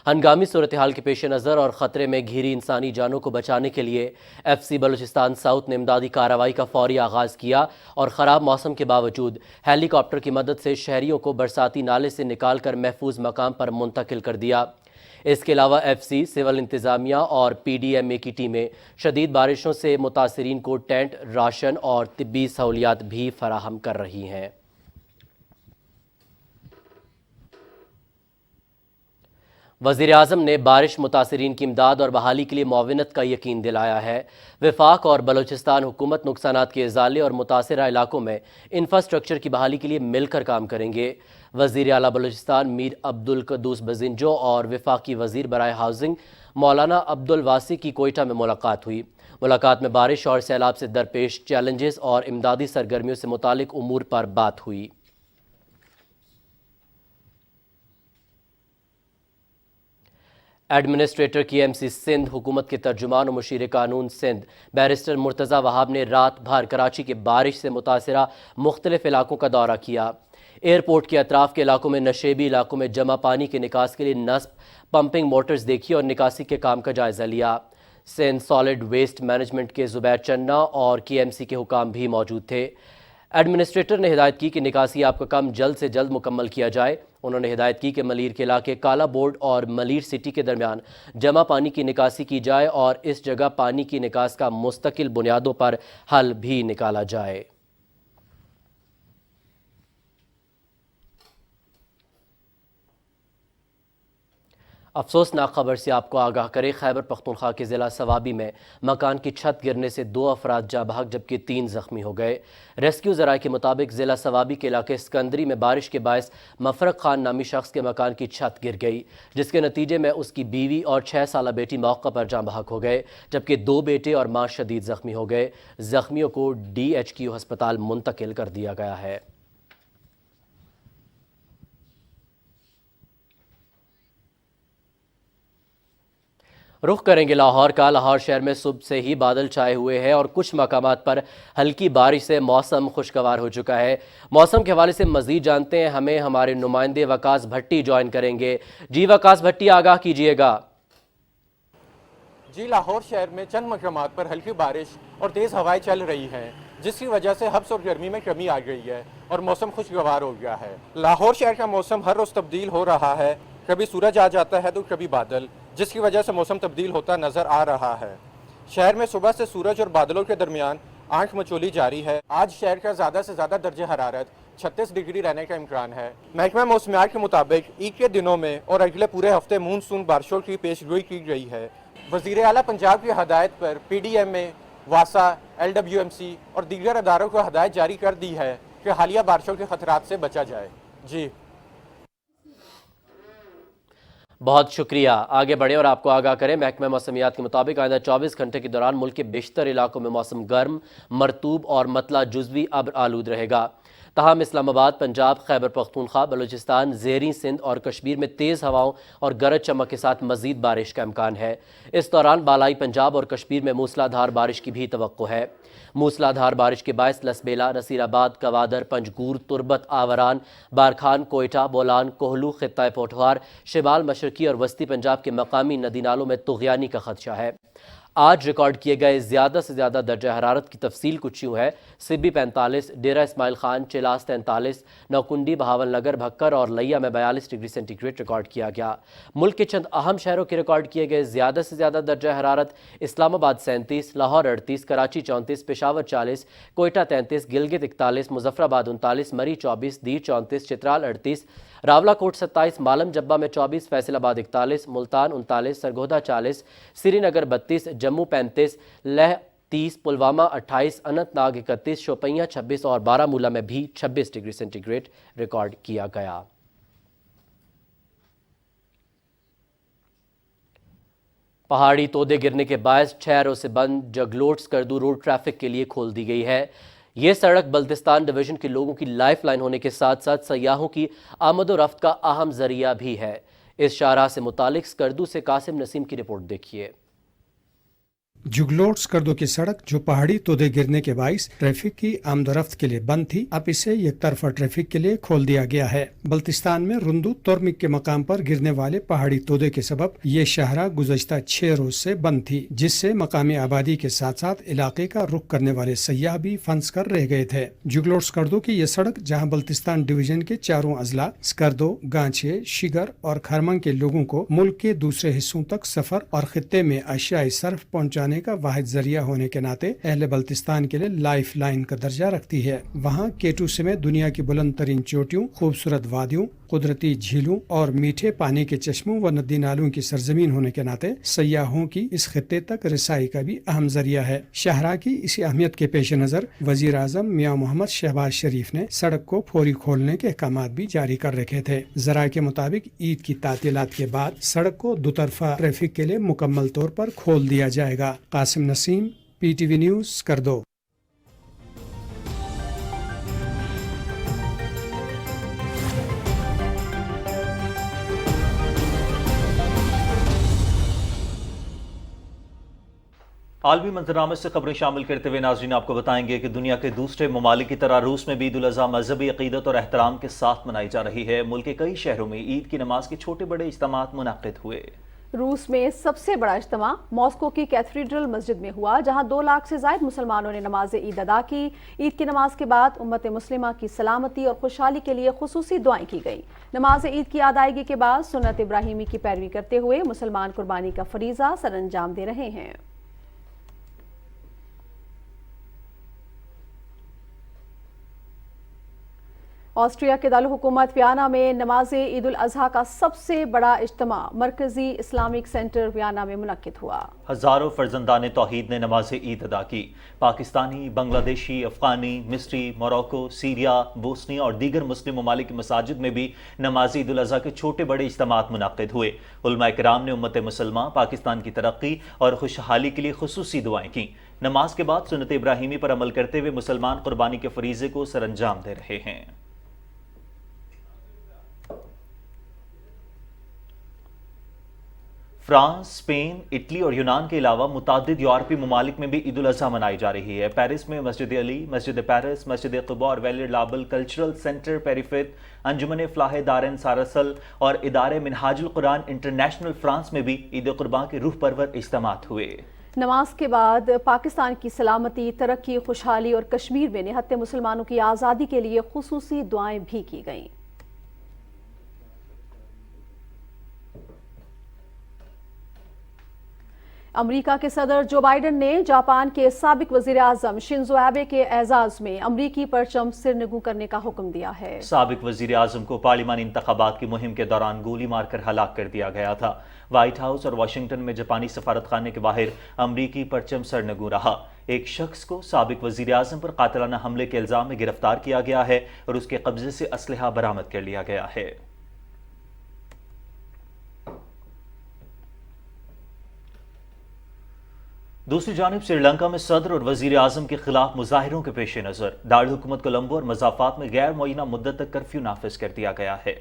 ہنگامی صورتحال کے پیش نظر اور خطرے میں گھری انسانی جانوں کو بچانے کے لیے FC بلوچستان ساؤتھ نے امدادی کارروائی کا فوری آغاز کیا اور خراب موسم کے باوجود ہیلی کاپٹر کی مدد سے شہریوں کو برساتی نالے سے نکال کر محفوظ مقام پر منتقل کر دیا. اس کے علاوہ FC سول انتظامیہ اور PDMA کی ٹیمیں شدید بارشوں سے متاثرین کو ٹینٹ، راشن اور طبی سہولیات بھی فراہم کر رہی ہیں. وزیر اعظم نے بارش متاثرین کی امداد اور بحالی کے لیے معاونت کا یقین دلایا ہے۔ وفاق اور بلوچستان حکومت نقصانات کے ازالے اور متاثرہ علاقوں میں انفراسٹرکچر کی بحالی کے لیے مل کر کام کریں گے۔ وزیر اعلیٰ بلوچستان میر عبدالقدوس بزنجو اور وفاقی وزیر برائے ہاؤسنگ مولانا عبدالواسی کی کوئٹہ میں ملاقات ہوئی۔ ملاقات میں بارش اور سیلاب سے درپیش چیلنجز اور امدادی سرگرمیوں سے متعلق امور پر بات ہوئی۔ ایڈمنسٹریٹر کی ایم سی سندھ حکومت کے ترجمان و مشیر قانون سندھ بیرسٹر مرتضی وہاب نے رات بھر کراچی کے بارش سے متاثرہ مختلف علاقوں کا دورہ کیا۔ ایئرپورٹ کے اطراف کے علاقوں میں نشیبی علاقوں میں جمع پانی کے نکاس کے لیے نصب پمپنگ موٹرز دیکھی اور نکاسی کے کام کا جائزہ لیا۔ سندھ سالڈ ویسٹ مینجمنٹ کے زبیر چنا اور کی ایم سی کے حکام بھی موجود تھے۔ ایڈمنسٹریٹر نے ہدایت کی کہ نکاسی آپ کا کام جلد سے جلد مکمل کیا جائے۔ انہوں نے ہدایت کی کہ ملیر کے علاقے کالا بورڈ اور ملیر سٹی کے درمیان جمع پانی کی نکاسی کی جائے اور اس جگہ پانی کی نکاس کا مستقل بنیادوں پر حل بھی نکالا جائے۔ افسوسناک خبر سے آپ کو آگاہ کرے، خیبر پختونخوا کے ضلع صوابی میں مکان کی چھت گرنے سے 2 افراد جاں بحق جبکہ 3 زخمی ہو گئے۔ ریسکیو ذرائع کے مطابق ضلع صوابی کے علاقے اسکندری میں بارش کے باعث مفرق خان نامی شخص کے مکان کی چھت گر گئی، جس کے نتیجے میں اس کی بیوی اور 6 سالہ بیٹی موقع پر جاں بحق ہو گئے جبکہ 2 بیٹے اور ماں شدید زخمی ہو گئے۔ زخمیوں کو DHQ ہسپتال منتقل کر دیا گیا ہے۔ رخ کریں گے لاہور کا۔ لاہور شہر میں صبح سے ہی بادل چھائے ہوئے ہیں اور کچھ مقامات پر ہلکی بارش سے موسم خوشگوار ہو چکا ہے۔ موسم کے حوالے سے مزید جانتے ہیں، ہمیں ہمارے نمائندے وقاص بھٹی جوائن کریں گے۔ جی وقاص بھٹی، آگاہ کیجئے گا۔ جی، لاہور شہر میں چند مقامات پر ہلکی بارش اور تیز ہوائیں چل رہی ہیں، جس کی وجہ سے حبس اور گرمی میں کمی آ گئی ہے اور موسم خوشگوار ہو گیا ہے۔ لاہور شہر کا موسم ہر روز تبدیل ہو رہا ہے، کبھی سورج آ جاتا ہے تو کبھی بادل، جس کی وجہ سے موسم تبدیل ہوتا نظر آ رہا ہے۔ شہر میں صبح سے سورج اور بادلوں کے درمیان آنکھ مچولی جاری ہے۔ آج شہر کا زیادہ سے زیادہ درجہ حرارت 36 ڈگری رہنے کا امکان ہے۔ محکمہ موسمیات کے مطابق عید کے دنوں میں اور اگلے پورے ہفتے مونسون بارشوں کی پیش گوئی کی گئی ہے۔ وزیر اعلیٰ پنجاب کی ہدایت پر PDMA، واسا، LWMC اور دیگر اداروں کو ہدایت جاری کر دی ہے کہ حالیہ بارشوں کے خطرات سے بچا جائے۔ جی بہت شکریہ۔ آگے بڑھیں اور آپ کو آگاہ کریں، محکمہ موسمیات کے مطابق آئندہ 24 گھنٹے کے دوران ملک کے بیشتر علاقوں میں موسم گرم، مرطوب اور مطلع جزوی ابر آلود رہے گا۔ تاہم اسلام آباد، پنجاب، خیبر پختونخوا، بلوچستان، زیریں سندھ اور کشمیر میں تیز ہواؤں اور گرج چمک کے ساتھ مزید بارش کا امکان ہے۔ اس دوران بالائی پنجاب اور کشمیر میں موسلا دھار بارش کی بھی توقع ہے۔ موسلا دھار بارش کے باعث لسبیلا، نصیر آباد، کوادر، پنجگور، تربت، آوران، بارکھان، کوئٹہ، بولان، کوہلو، خطہ پوٹھوار، شمال مشرقی اور وسطی پنجاب کے مقامی ندی نالوں میں طغیانی کا خدشہ ہے۔ آج ریکارڈ کیے گئے زیادہ سے زیادہ درجہ حرارت کی تفصیل کچھ یوں ہے: سبی 45، ڈیرہ اسماعیل خان، چلاس 43، نوکنڈی، بہاول نگر، بھکر اور لیا میں 42 ڈگری سینٹی گریڈ ریکارڈ کیا گیا۔ ملک کے چند اہم شہروں کے ریکارڈ کیے گئے زیادہ سے زیادہ درجہ حرارت: اسلام آباد 37، لاہور 38، کراچی 34، پشاور 40، کوئٹہ 33، گلگت 41، مظفر آباد 39، مری 24، دیر 34، چترال 38، راولہ کوٹ 27، مالم جبہ میں 24، فیصل آباد 41، ملتان 39، سرگودھا 40، سری نگر 32، جموں 35، لہ 30، پلوامہ 28، اننت ناگ 31، شوپیاں 26 اور بارہمولہ میں بھی 26 ڈگری سینٹی گریڈ ریکارڈ کیا گیا۔ پہاڑی تودے گرنے کے باعث 6 روز سے بند جگلوٹ سکردو روڈ ٹریفک کے لیے کھول دی گئی ہے۔ یہ سڑک بلتستان ڈویژن کے لوگوں کی لائف لائن ہونے کے ساتھ ساتھ سیاحوں کی آمد و رفت کا اہم ذریعہ بھی ہے۔ اس شاہراہ سے متعلق سکردو سے قاسم نسیم کی رپورٹ دیکھیے۔ جگلوٹ سکردو کی سڑک جو پہاڑی تودے گرنے کے باعث ٹریفک کی آمد و رفت کے لیے بند تھی، اب اسے یک طرفہ ٹریفک کے لیے کھول دیا گیا ہے۔ بلتستان میں رندو تورمک کے مقام پر گرنے والے پہاڑی تودے کے سبب یہ شاہراہ گزشتہ 6 روز سے بند تھی، جس سے مقامی آبادی کے ساتھ ساتھ علاقے کا رخ کرنے والے سیاح بھی پھنس کر رہ گئے تھے۔ جگلوٹ سکردو کی یہ سڑک جہاں بلتستان ڈویژن کے چاروں اضلاع سکردو، گانچے، شگر اور کھرمنگ کے لوگوں کو ملک کے دوسرے حصوں تک سفر اور خطے میں اشیاء صرف پہنچانے کا واحد ذریعہ ہونے کے ناطے اہل بلتستان کے لیے لائف لائن کا درجہ رکھتی ہے۔ وہاں کیٹو سمیت دنیا کی بلند ترین چوٹیوں، خوبصورت وادیوں कुदरती झीलों और मीठे पानी के चश्मों व नदी नालों की सरजमीन होने के नाते सयाहों की इस खित्ते तक रसाई का भी अहम जरिया है। शाहराह की इसी अहमियत के पेश नज़र वजीर आज़म मियां मोहम्मद शहबाज शरीफ ने सड़क को फौरी खोलने के अहकाम भी जारी कर रखे थे। जराये के मुताबिक ईद की तातीलात के बाद सड़क को दुतरफा ट्रैफिक के लिए मुकम्मल तौर पर खोल दिया जाएगा। कासिम नसीम, PTV न्यूज़, करदो। आलमी मंजरनामे से खबरें शामिल करते हुए नाज़रीन आपको बताएंगे कि दुनिया के दूसरे ममालिक की तरह रूस में भी ईद उल अज़हा मजहबी अकीदत और एहतराम के साथ मनाई जा रही है। मुल्क के कई शहरों में ईद की नमाज के छोटे बड़े इज्तिमात मुनक्किद हुए। रूस में सबसे बड़ा इज्तिमा मॉस्को की कैथेड्रल मस्जिद में हुआ, जहां 2 लाख से ज्यादा मुसलमानों ने नमाज ईद अदा की। ईद की नमाज के बाद उम्मत मुस्लिमा की सलामती और खुशहाली के लिए खुसूसी दुआएं की गई। नमाज ईद की अदायगी के बाद सुन्नत इब्राहिमी की पैरवी करते हुए मुसलमान कुर्बानी का फरीजा सरअंजाम दे रहे हैं। ऑस्ट्रिया के दारुल हुकूमत वियना में नमाज ईद उल अज़हा का सबसे बड़ा इज्तिमा मरकजी इस्लामिक सेंटर वियना में मुनक्किद हुआ। हजारों फर्जंदान तौहीद ने नमाज ईद अदा की। पाकिस्तानी, बांग्लादेशी, अफगानी, मिस्री, मोरक्को, सीरिया, बोस्नी और दीगर मुस्लिम ममालिक की मसाजिद में भी नमाज ईद उल अज़हा के छोटे बड़े इज्तिमात मुनक्किद हुए। उलमा किराम ने उम्मत मुसलमा पाकिस्तान की तरक्की और खुशहाली के लिए खुसूसी दुआएं की। नमाज के बाद सुन्नत इब्राहिमी पर अमल करते हुए मुसलमान कुर्बानी के फरीजे को सरअंजाम दे रहे हैं। फ्रांस, स्पेन, इटली और यूनान के अलावा मुतादिद यूरोपीय ममालिक में भी ईद उल अज़हा मनाई जा रही है। पेरिस में मस्जिद अली, मस्जिद पेरिस, मस्जिद क़ुबा और वैली लाबल कल्चरल सेंटर पेरिफेट, अंजुमन फ़लाह दारन सारसल और इदारे मिनहाजुल कुरान इंटरनेशनल फ्रांस में भी ईद कुर्बान के रूह परवर इज्तिमात हुए। नमाज के बाद पाकिस्तान की सलामती, तरक्की, खुशहाली और कश्मीर में निहत्ते मुसलमानों की आज़ादी के लिए खुसूसी दुआएं भी की गईं। अमरीका के सदर जो बाइडन ने जापान के साबिक वजीर आजम शिंजो एबे के एजाज में अमरीकी परचम सिरनगू करने का हुक्म दिया है। साबिक वजीर आजम को पार्लिमानी इंतखाबात की मुहिम के दौरान गोली मारकर हलाक कर दिया गया था। व्हाइट हाउस और वाशिंगटन में जापानी सफारत खाने के बाहर अमरीकी परचम सरनगू रहा। एक शख्स को साबिक वजीर आजम पर कातिलाना हमले के इल्जाम में गिरफ्तार किया गया है और उसके कब्जे से असलहा बरामद कर लिया गया है। दूसरी जानिब श्रीलंका में सदर और वजीर आजम के खिलाफ मुजाहिरों के पेश नजर दारुल हुकूमत कोलंबो और मज़ाफात में गैर मुअय्यना मुद्दत तक कर्फ्यू नाफिज कर दिया गया है।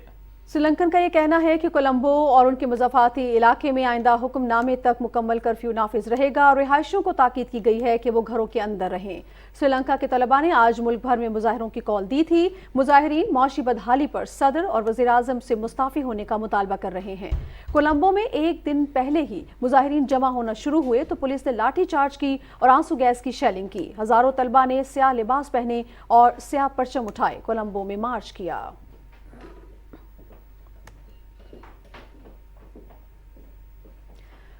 श्रीलंकन का यह कहना है कि कोलंबो और उनके मुज़ाफाती इलाके में आइंदा हुक्मनामे तक मुकम्मल कर्फ्यू नाफिज रहेगा और रिहायशियों को ताकीद की गई है कि वो घरों के अंदर रहें। श्रीलंका के तलबा ने आज मुल्क भर में मुजाहिरों की कॉल दी थी। मुजाहिरीन मौशी बदहाली पर सदर और वज़ीर आज़म से मुस्ताफ़ी होने का मुतालबा कर रहे हैं। कोलंबो में एक दिन पहले ही मुजाहिरीन जमा होना शुरू हुए तो पुलिस ने लाठी चार्ज की और आंसू गैस की शेलिंग की। हजारों तलबा ने स्याह लिबास पहने और स्याह परचम उठाए कोलंबो में मार्च किया।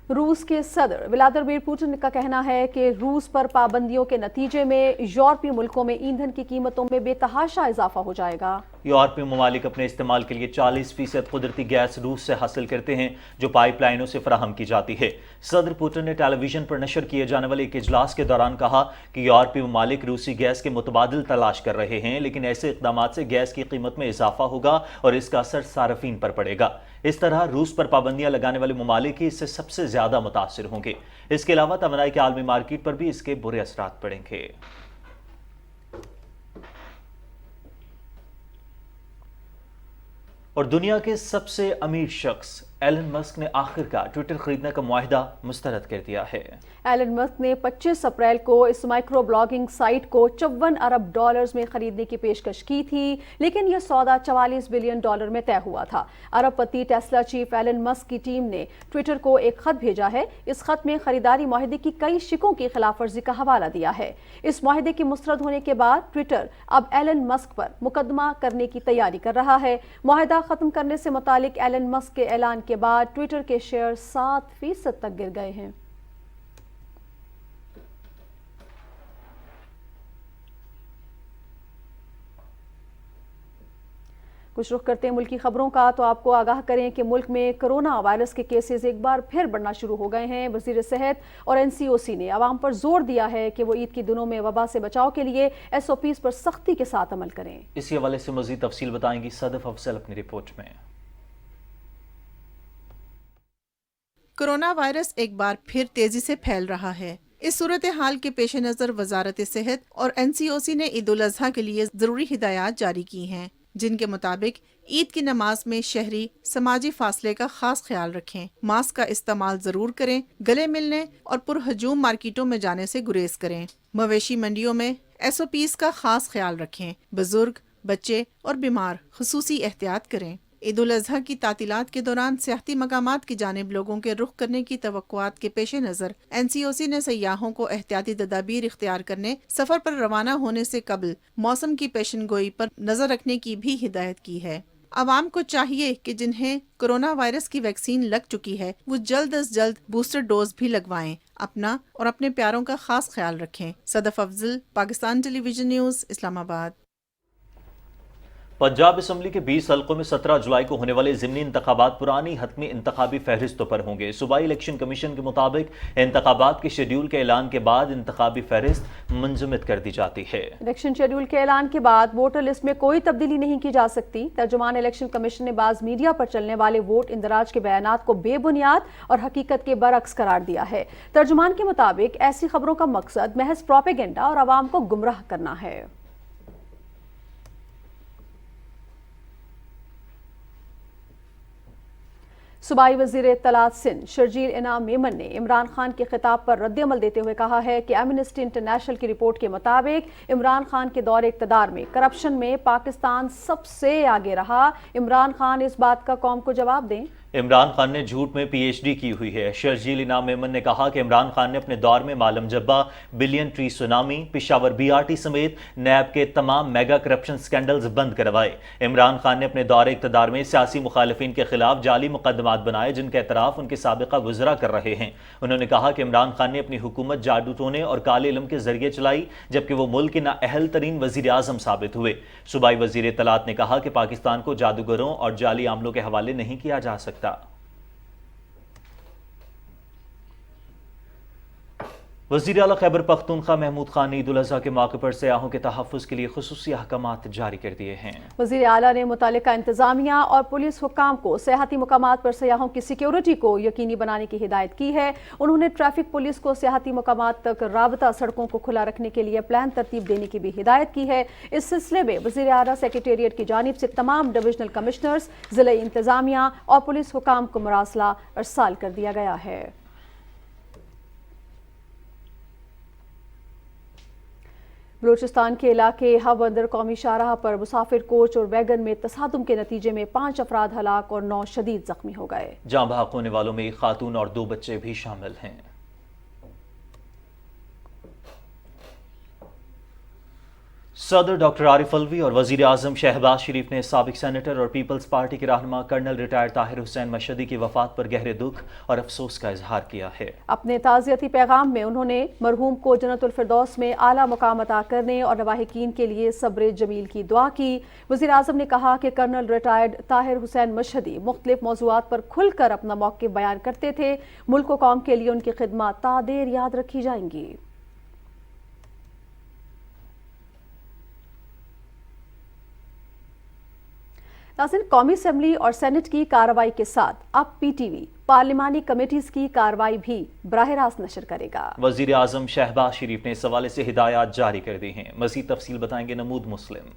रूस के सदर व्लादिमीर पुतिन का कहना है कि रूस पर पाबंदियों के नतीजे में यूरोपीय मुल्कों में ईंधन की कीमतों में बेतहाशा इजाफा हो जाएगा। यूरोपीय ममालिक अपने इस्तेमाल के लिए 40% कुदरती गैस रूस से हासिल करते हैं जो पाइपलाइनों से फराहम की जाती है। सदर पुतिन ने टेलीविजन पर नशर किए जाने वाले एक इजलास के दौरान कहा कि यूरोपीय ममालिक रूसी गैस के मुतबादिल तलाश कर रहे हैं, लेकिन ऐसे इकदाम से गैस की कीमत में इजाफा होगा और इसका असर सार्फिन पर पड़ेगा। इस तरह रूस पर पाबंदियां लगाने वाले ममालिक ही इससे सबसे ज्यादा मुतासिर होंगे। इसके अलावा तवानाई के आलमी मार्केट पर भी इसके बुरे असरात पड़ेंगे। और दुनिया के सबसे अमीर शख्स एलन मस्क ने आखिरकार ट्विटर खरीदने का मुआहिदा मुस्तरद कर दिया है। एलन मस्क ने 25 अप्रैल को इस माइक्रो ब्लॉगिंग साइट को $54 अरब में खरीदने की पेशकश की थी, लेकिन यह सौदा $44 बिलियन में तय हुआ था। अरबपति टेस्ला चीफ एलन मस्क की टीम ने ट्विटर को एक खत भेजा है। इस खत में खरीदारी मुआहिदे की कई शिकों की खिलाफ वर्जी का हवाला दिया है। इस मुआहिदे के मुस्तरद होने के बाद ट्विटर अब एलन मस्क पर मुकदमा करने की तैयारी कर रहा है। मुआहिदा खत्म करने से मुतालिक एलन मस्क के ऐलान के बाद ट्विटर के शेयर 7% तक गिर गए हैं। कुछ रुख करते हैं मुल्की खबरों का, तो आपको आगाह करें कि मुल्क में कोरोना वायरस के केसेस एक बार फिर बढ़ना शुरू हो गए हैं। वज़ीर सेहत और NCOC ने आवाम पर जोर दिया है कि वो ईद के दिनों में वबा से बचाव के लिए SOPs पर सख्ती के साथ अमल करें। इसी हवाले से मज़ीद तफसील बताएंगी सदफ अफजल अपनी रिपोर्ट में। कोरोना वायरस एक बार फिर तेजी से फैल रहा है। इस सूरत हाल के पेश नज़र वजारत सेहत और NCOC ने ईद उल अजहा के लिए ज़रूरी हिदायत जारी की हैं, जिनके मुताबिक ईद की नमाज में शहरी समाजी फासले का खास ख्याल रखें, मास्क का इस्तेमाल जरूर करें, गले मिलने और पुरहजूम मार्केटों में जाने से गुरेज करें। मवेशी मंडियों में SOPs का खास ख्याल रखें। बुजुर्ग, बच्चे और बीमार खुसूसी एहतियात करें। ईद उल अजहा की तातीलात के दौरान सियाहती मकामात की जानिब लोगों के रुख करने की तवक्कुआत के पेश नज़र NCOC ने सयाहों को एहतियाती तदाबीर इख्तियार करने, सफ़र पर रवाना होने से कबल मौसम की पेशन गोई पर नज़र रखने की भी हिदायत की है। आवाम को चाहिए कि जिन्हें कोरोना वायरस की वैक्सीन लग चुकी है वो जल्द अज जल्द बूस्टर डोज भी लगवाएं। अपना और अपने प्यारों का खास ख्याल रखें। Sadaf Afzal, Pakistan television news, Islamabad. Punjab assembly के 20 हल्कों में 17 जुलाई को होने वाले ज़िमनी इंतखाबात पुरानी हतमी इंतखाबी फहरिस्तों पर होंगे। सूबाई इलेक्शन कमीशन के मुताबिक इंतखाबात के शेड्यूल के ऐलान के बाद इंतखाबी फहरिस्त मुंजमद कर दी जाती है। इलेक्शन शेड्यूल के ऐलान के बाद वोटर लिस्ट में कोई तब्दीली नहीं की जा सकती। तर्जुमान इलेक्शन कमीशन ने बाज़ मीडिया पर चलने वाले वोट इंदराज के बयानात को बेबुनियाद और हकीकत के बरअक्स करार दिया है। तर्जुमान के मुताबिक ऐसी खबरों का मकसद महज प्रोपेगेंडा और आवाम को गुमराह करना है। सूबाई वज़ीर इत्तलात सिंध शर्जील इनाम मेमन ने इमरान खान के खिताब पर रद्द-ए-अमल देते हुए कहा है कि एमनेस्टी इंटरनेशनल की रिपोर्ट के मुताबिक इमरान खान के दौरे इक़्तिदार में करप्शन में पाकिस्तान सबसे आगे रहा। इमरान खान इस बात का कौम को जवाब दें। इमरान खान ने झूठ में PhD की हुई है। शर्जील इनाम मेमन ने कहा कि इमरान खान ने अपने दौर में Malam Jabba, billion tree tsunami, Peshawar BRT समेत नैब के तमाम मेगा करप्शन स्कैंडल्स बंद करवाए। इमरान खान ने अपने दौरे इक़्तिदार में सियासी मुखालिफिन के खिलाफ जाली मुकदमात बनाए जिनके एतराफ़ उनके साबिका वज़रा कर रहे हैं। उन्होंने कहा कि इमरान खान ने अपनी हुकूमत जादू टोने और काले इल्म के जरिए चलाई, जबकि वो मुल्क के नाअहल तरीन वज़ीर आज़म साबित हुए। सूबाई वज़ीर इत्तलात ने कहा कि पाकिस्तान को जादूगरों और जाली आमलों के हवाले नहीं किया जा सकता। वज़ीर आला खैबर पख्तूनख्वा महमूद खान ने ईद उल अज़हा के मौके पर सयाहों के तहफ़्फ़ुज़ के लिए खुसूसी अहकामात जारी कर दिए हैं। वज़ीर आला ने मुतालिका इंतज़ामिया और पुलिस हुक्काम को सियाहती मकामात पर सयाहों की सिक्योरिटी को यकीनी बनाने की हिदायत की है। उन्होंने ट्रैफिक पुलिस को सियाहती मकामात तक राबता सड़कों को खुला रखने के लिए प्लान तरतीब देने की भी हिदायत की है। इस सिलसिले में वज़ीर आला सेक्रेटेरिएट की जानिब से तमाम डिविजनल कमिश्नर्स, ज़िला इंतज़ामिया और पुलिस हुक्काम को मरासला अरसाल कर दिया गया है। बलूचिस्तान के इलाके हवंदर कौमी शाहराह पर मुसाफिर कोच और वैगन में तसादुम के नतीजे में 5 अफराद हलाक और 9 शदीद जख्मी हो गए। जाँ बहक होने वालों में एक खातून और 2 बच्चे भी शामिल हैं। सदर डॉक्टर आरिफ अलवी और वज़ीर आज़म शहबाज शरीफ ने साबिक सेनेटर और पीपल्स पार्टी के रहनुमा कर्नल रिटायर्ड ताहिर हुसैन मशहदी की वफात पर गहरे दुख और अफसोस का इजहार किया है। अपने ताज़ियती पैगाम में उन्होंने मरहूम को जन्नतुल फिरदौस में आला मुकाम अता करने और लवाहिकीन के लिए सब्र जमील की दुआ की। वज़ीर आज़म ने कहा कि कर्नल रिटायर्ड ताहिर हुसैन मशहदी मुख्तलिफ मौज़ूआत पर खुलकर अपना मौक़िफ़ बयान करते थे। मुल्क व कौम के लिए उनकी खिदमत तादेर याद रखी जाएंगी। नाज़रीन, कौमी असम्बली और सेनेट की कार्रवाई के साथ अब PTV पार्लिमानी कमेटीज की कार्रवाई भी बराह रास्त नशर करेगा। वज़ीर आज़म शहबाज शरीफ ने इस हवाले से हिदायत जारी कर दी हैं। मज़ीद तफसील बताएंगे नमूद मुस्लिम।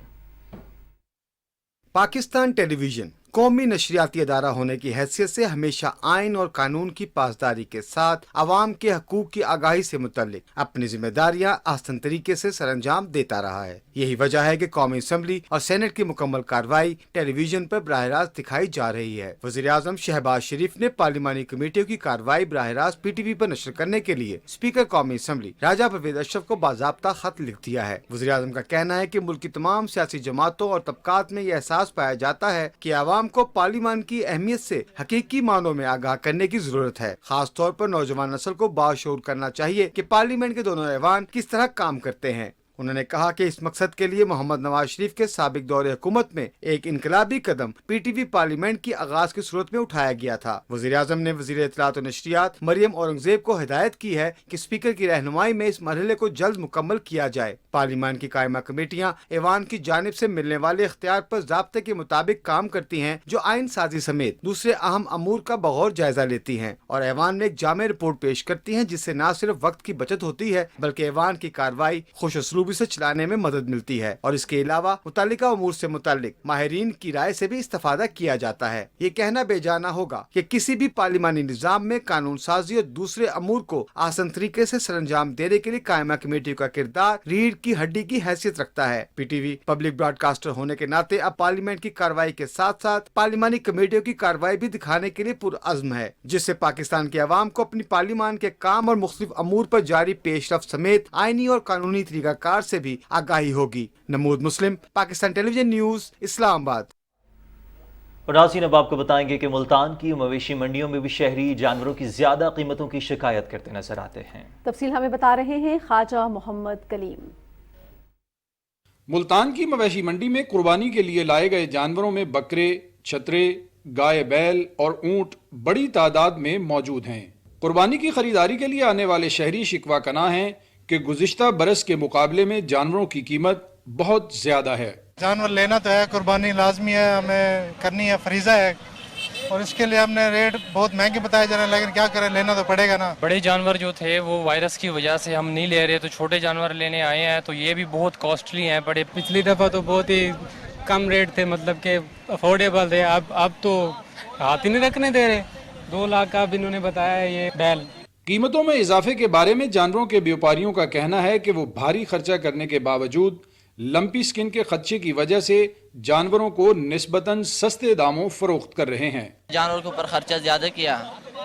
पाकिस्तान टेलीविजन कौमी नशरियाती अदारा होने की हैसियत से हमेशा आइन और कानून की पासदारी के साथ आवाम के हकूक की आगाही से मुतल्लिक अपनी जिम्मेदारियां आसान तरीके से सरअंजाम देता रहा है। यही वजह है कि कौमी असम्बली और सेनेट की मुकम्मल कार्रवाई टेलीविजन पर बराह रास्त दिखाई जा रही है। वज़ीर आज़म शहबाज शरीफ ने पार्लिमानी कमेटियों की कार्रवाई बराह रास्त PTV पर नशर करने के लिए स्पीकर कौमी असम्बली राजा परवेज अशरफ को बाज़ाब्ता खत लिख दिया है। वज़ीर आज़म का कहना है कि मुल्क की तमाम सियासी जमातों और तबकात में यह एहसास पाया जाता है कि आवाम को पार्लिमान की अहमियत से हकीकी मानों में आगाह करने की जरूरत है। खास तौर पर नौजवान नस्ल को बाशऊर करना चाहिए कि पार्लियामेंट के दोनों ऐवान किस तरह काम करते हैं। उन्होंने कहा कि इस मकसद के लिए मोहम्मद नवाज शरीफ के साबिक दौरे हुकूमत में एक इनकलाबी कदम पीटीवी पार्लियामेंट की आगाज की सूरत में उठाया गया था। वज़ीर आज़म ने वज़ीर इत्तलात और नशरियात मरियम औरंगजेब को हिदायत की है कि स्पीकर की रहनुमाई में इस मरहले को जल्द मुकम्मल किया जाए। पार्लियामेंट की कायमा कमेटियाँ ऐवान की जानिब से मिलने वाले इख्तियार पर ज़ाब्ते के मुताबिक काम करती हैं, जो आइन साजी समेत दूसरे अहम अमूर का बगौर जायजा लेती हैं और ऐवान में एक जामे रिपोर्ट पेश करती हैं, जिससे न सिर्फ वक्त की बचत होती है बल्कि ऐवान की कार्रवाई खुश उसलूबी से चलाने में मदद मिलती है और इसके अलावा मुतल्लिका उमूर से मुतल्लिक माहिरीन की राय से भी इस्तेफादा किया जाता है। ये कहना बेजाना होगा कि किसी भी पार्लिमानी निज़ाम में कानून साजी और दूसरे अमूर को आसान तरीके से सरअंजाम देने के लिए कायमा कमेटी का किरदार रीढ़ की हड्डी की हैसियत रखता है। पीटीवी पब्लिक ब्रॉडकास्टर होने के नाते अब पार्लियामेंट की कार्रवाई के साथ साथ पार्लिमानी कमेटियों की कार्रवाई भी दिखाने के लिए पुरअज़्म है, जिससे पाकिस्तान के अवाम को अपनी पार्लिमान के काम और मुख्तलिफ अमूर पर जारी पेशरफ्त समेत आईनी और कानूनी तरीकाकार से भी आगाही होगी। नमूद मुस्लिम, पाकिस्तान टेलीविजन न्यूज, इस्लामाबाद। और नाज़रीन, अब आपको बताएंगे कि मुल्तान की मवेशी मंडियों में भी शहरी जानवरों की ज्यादा कीमतों की शिकायत करते नजर आते हैं। तफसील हमें बता रहे हैं ख्वाजा मोहम्मद कलीम। मुल्तान की मवेशी मंडी में कुर्बानी के लिए लाए गए जानवरों में बकरे, छतरे, गाय, बैल और ऊंट बड़ी तादाद में मौजूद हैं। कुर्बानी की खरीदारी के लिए आने वाले शहरी शिकवा कना हैं कि गुज़िश्ता बरस के मुकाबले में जानवरों की कीमत बहुत ज्यादा है। जानवर लेना तो है, कुर्बानी लाजमी है, हमें करनी है, फरीजा है और इसके लिए हमने रेट बहुत महंगे बताए जा रहे हैं, लेकिन क्या करें, लेना तो पड़ेगा ना। बड़े जानवर जो थे वो वायरस की वजह से हम नहीं ले रहे, तो छोटे जानवर लेने आए हैं, तो ये भी बहुत कॉस्टली हैं बड़े। पिछली दफ़ा तो बहुत ही कम रेट थे, मतलब कि अफोर्डेबल थे, अब तो हाथ ही नहीं रखने दे रहे। 2 लाख का भी इन्होंने बताया है ये बैल। कीमतों में इजाफे के बारे में जानवरों के व्यापारियों का कहना है कि वो भारी खर्चा करने के बावजूद लंपी स्किन के खदशे की वजह से जानवरों को निस्बतन सस्ते दामों फरोख्त कर रहे हैं। जानवर के ऊपर खर्चा ज्यादा किया,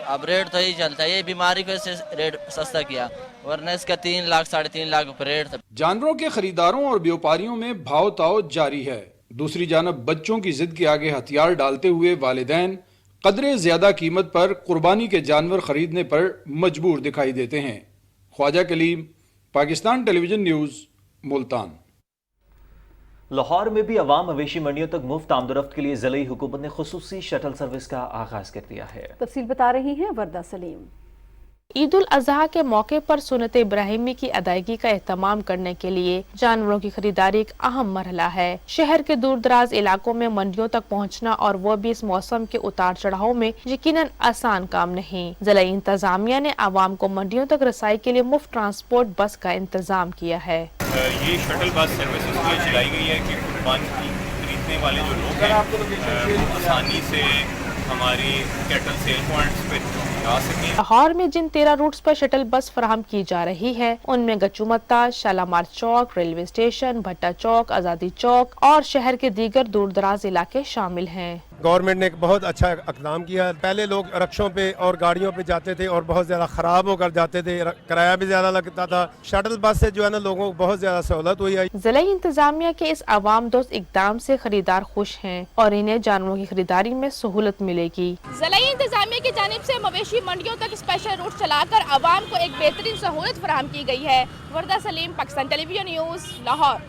अब रेट तो ही चलता है, ये बीमारी की वजह से रेट सस्ता किया, वरना इसका 3 लाख 3.5 लाख रेट था। जानवरों के खरीदारों और व्यापारियों में भाव ताव जारी है। दूसरी जानब बच्चों की जिद के आगे हथियार डालते हुए वालिदैन कदरे ज्यादा कीमत पर कुर्बानी के जानवर खरीदने पर मजबूर दिखाई देते हैं। Khawaja Kaleem, Pakistan television news, Multan. लाहौर में भी अवाम मवेशी मंडियों तक मुफ्त आमदोरफ्त के लिए ज़िले हुकूमत ने खुसूसी शटल सर्विस का आगाज कर दिया है। तफसील बता रही हैं वर्दा सलीम। ईद उल अजहा के मौके पर सुन्नत इब्राहिमी की अदायगी का एहतमाम करने के लिए जानवरों की खरीदारी एक अहम मरहला है। शहर के दूर दराज इलाकों में मंडियों तक पहुंचना और वो भी इस मौसम के उतार चढ़ाव में यकीनन आसान काम नहीं। जिला इंतजामिया ने आवाम को मंडियों तक रसाई के लिए मुफ्त ट्रांसपोर्ट बस का इंतजाम किया है। ये शटल बस सर्विस इसलिए चलाई गई है कि कुर्बानी खरीदने वाले जो लोग हैं आसानी से हमारी कैटल सेल पॉइंट्स पे जा सकें। लाहौर में जिन 13 रूट्स पर शटल बस फराहम की जा रही है उनमें गचुमत्ता, शालामार चौक, रेलवे स्टेशन, भट्टा चौक, आज़ादी चौक और शहर के दीगर दूर दराज इलाके शामिल हैं। गवर्नमेंट ने एक बहुत अच्छा इक़दाम किया। पहले लोग रक्षों पे और गाड़ियों पे जाते थे और बहुत ज़्यादा ख़राब होकर जाते थे, किराया भी ज़्यादा लगता था। शटल बस से जो है ना लोगों को बहुत ज़्यादा सहूलत हुई है। जिला इंतजामिया के इस आवाम दोस्त इक़दाम से खरीदार खुश हैं और इन्हें जानवरों की खरीदारी में सहूलत मिलेगी। जिला इंतजामिया की जानिब से मवेशी मंडियों तक स्पेशल रूट चलाकर आवाम को एक बेहतरीन सहूलत फराहम की गई है। वर्दा सलीम, पाकिस्तान टेलीविजन न्यूज़, लाहौर।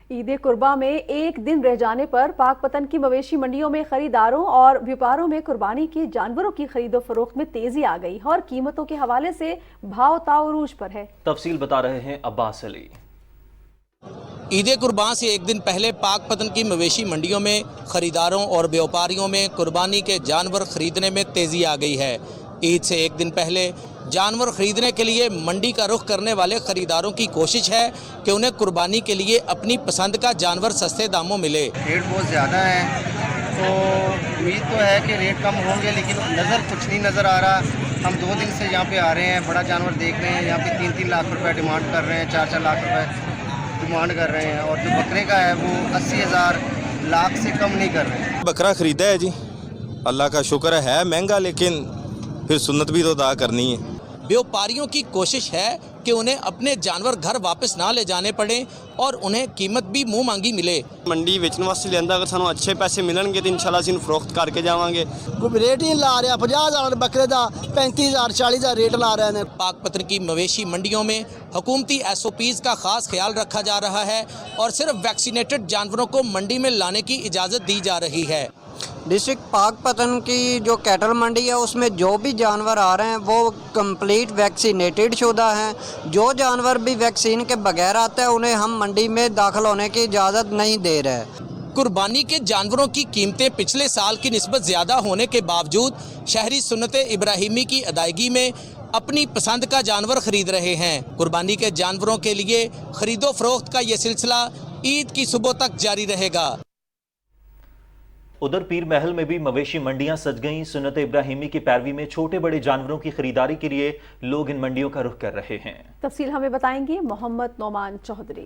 ईद कुर्बा में एक दिन रह जाने पर पाकपतन की मवेशी मंडियों में खरीदारों और व्यापारों में कुर्बानी के जानवरों की खरीदो फरोख्त में तेजी आ गई और कीमतों के हवाले से भाव ताव उरूज पर है। तफसील बता रहे हैं अब्बास अली। ईद कुर्बान से एक दिन पहले पाकपतन की मवेशी मंडियों में खरीदारों और व्यापारियों में कुर्बानी के जानवर खरीदने में तेजी आ गई है। ईद से एक दिन पहले जानवर खरीदने के लिए मंडी का रुख करने वाले खरीदारों की कोशिश है कि उन्हें कुर्बानी के लिए अपनी पसंद का जानवर सस्ते दामों मिले। रेट बहुत ज़्यादा है, तो उम्मीद तो है कि रेट कम होंगे, लेकिन नज़र कुछ नहीं नज़र आ रहा। हम 2 दिन से यहाँ पे आ रहे हैं, बड़ा जानवर देख रहे हैं। यहाँ पे 3-3 लाख रुपए डिमांड कर रहे हैं, 4-4 लाख रुपए डिमांड कर रहे हैं और जो बकरे का है वो 80,000 लाख से कम नहीं कर रहे हैं। बकरा ख़रीदा है जी, अल्लाह का शुक्र है, महंगा, लेकिन फिर सुन्नत भी तो अदा करनी है। व्यापारियों की कोशिश है कि उन्हें अपने जानवर घर वापस ना ले जाने पड़े और उन्हें कीमत भी मुंह मांगी मिले। मंडी ਵੇਚਣ ਵਾਸਤੇ ਲਿਆਂਦਾ, ਅਗਰ ਸਾਨੂੰ ਅੱਛੇ ਪੈਸੇ ਮਿਲਣਗੇ ਤਾਂ ਇਨਸ਼ਾਅੱਲਾ ਅਸੀਂ ਫਰੋਖਤ ਕਰਕੇ ਜਾਵਾਂਗੇ। ਕੋਈ ਰੇਟ ਹੀ ਲਾ ਰਿਹਾ, 50,000 ਬੱਕਰੇ ਦਾ 35,000 40,000 रेट ला रहे हैं। पाकपतन की मवेशी मंडियों में हुकूमती SOPs का खास ख्याल रखा जा रहा है और सिर्फ वैक्सीनेटेड जानवरों को मंडी में लाने की इजाज़त दी जा रही है। डिस्ट्रिक्ट पाकपतन की जो कैटल मंडी है उसमें जो भी जानवर आ रहे हैं वो कंप्लीट वैक्सीनेटेड शुदा हैं। जो जानवर भी वैक्सीन के बगैर आते हैं उन्हें हम मंडी में दाखिल होने की इजाज़त नहीं दे रहे। कुर्बानी के जानवरों की कीमतें पिछले साल की निस्बत ज़्यादा होने के बावजूद शहरी सुन्नत इब्राहिमी की अदायगी में अपनी पसंद का जानवर खरीद रहे हैं। कुर्बानी के जानवरों के लिए खरीदो फरोख्त का ये सिलसिला ईद की सुबह तक जारी रहेगा। उधर पीर महल में भी मवेशी मंडियां सज गईं। सुन्नत इब्राहिमी की पैरवी में छोटे बड़े जानवरों की खरीदारी के लिए लोग इन मंडियों का रुख कर रहे हैं। तफसील हमें बताएंगे मोहम्मद नौमान चौधरी।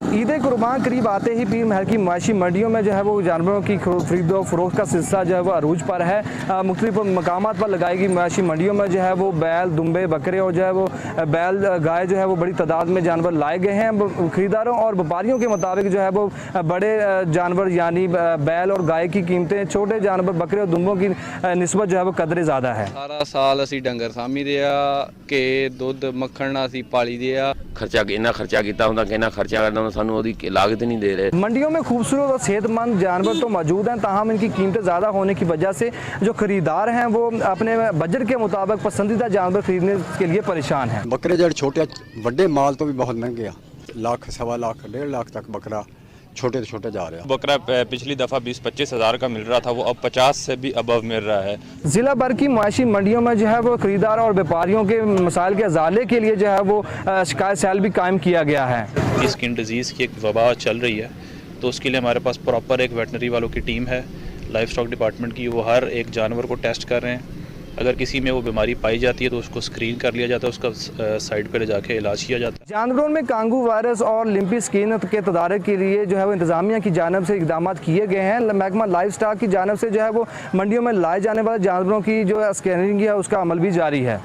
ईद कुर्बान करीब आते ही पीर महल की मवेशी मंडियों में जो है वो जानवरों की खरीदो फरोख्त का सिलसिला जो है वो अरूज पर है। मुख्तलिफ मकामात पर लगाई गई मवेशी मंडियों में जो है वो बैल, दुम्बे, बकरे और जो है वो बैल, गाय जो है वो बड़ी तादाद में जानवर लाए गए हैं। खरीदारों और व्यापारियों के मुताबिक जो है वो बड़े जानवर यानी बैल और गाय की कीमतें छोटे जानवर बकरे और दुम्बों की निस्बत जो है वो कदरे ज़्यादा है। सारा साल असी डंगर सामी दिया के दुध मक्खन असी पाली दिया। खर्चा इन्ना खर्चा किया होंदा कि इन्ना खर्चा करना सानू ओदी लागत नहीं दे रहे। मंडियों में खूबसूरत और सेहतमंद जानवर तो मौजूद हैं, ताहम इनकी कीमतें ज़्यादा होने की वजह से जो खरीदार हैं वो अपने बजट के मुताबिक पसंदीदा जानवर खरीदने के लिए परेशान हैं। बकरे जड़ छोटे बड़े माल तो भी बहुत महंगे, लाख, सवा लाख, 1.5 लाख तक बकरा छोटे से छोटे जा रहे हैं। बकरा पिछली दफ़ा 20-25 हज़ार का मिल रहा था, वो अब 50 से भी अबव मिल रहा है। ज़िला भर की मवेशी मंडियों में जो है वो खरीदार और व्यापारियों के मसाइल के अजाले के लिए जो है वो शिकायत सेल भी कायम किया गया है। स्किन डिजीज़ की एक वबा चल रही है, तो उसके लिए हमारे पास प्रॉपर एक वेटनरी वालों की टीम है, लाइफ स्टॉक डिपार्टमेंट की। वो हर एक जानवर को टेस्ट कर रहे हैं। अगर किसी में वो बीमारी पाई जाती है तो उसको स्क्रीन कर लिया जाता है, उसका साइड पर ले जाके इलाज किया जाता है। जानवरों में कांगू वायरस और लिम्पी स्किन के तदारक के लिए जो है वो इंतजामिया की जानिब से इकदाम किए गए हैं। महकमा लाइफ स्टॉक की जानिब से जो है वो मंडियों में लाए जाने वाले जानवरों की जो स्कैनिंग है उसका अमल भी जारी है।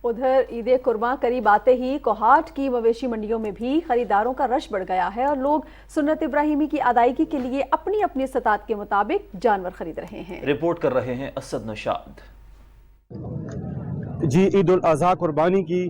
उधर ईद कुर्बान करीब आते ही कोहाट की मवेशी मंडियों में भी खरीदारों का रश बढ़ गया है और लोग सुन्नत इब्राहिमी की अदायगी के लिए अपनी अपनी इस्तात के मुताबिक जानवर खरीद रहे हैं। रिपोर्ट कर रहे हैं असद नशाद। जी, ईद उल अज़हा कुर्बानी की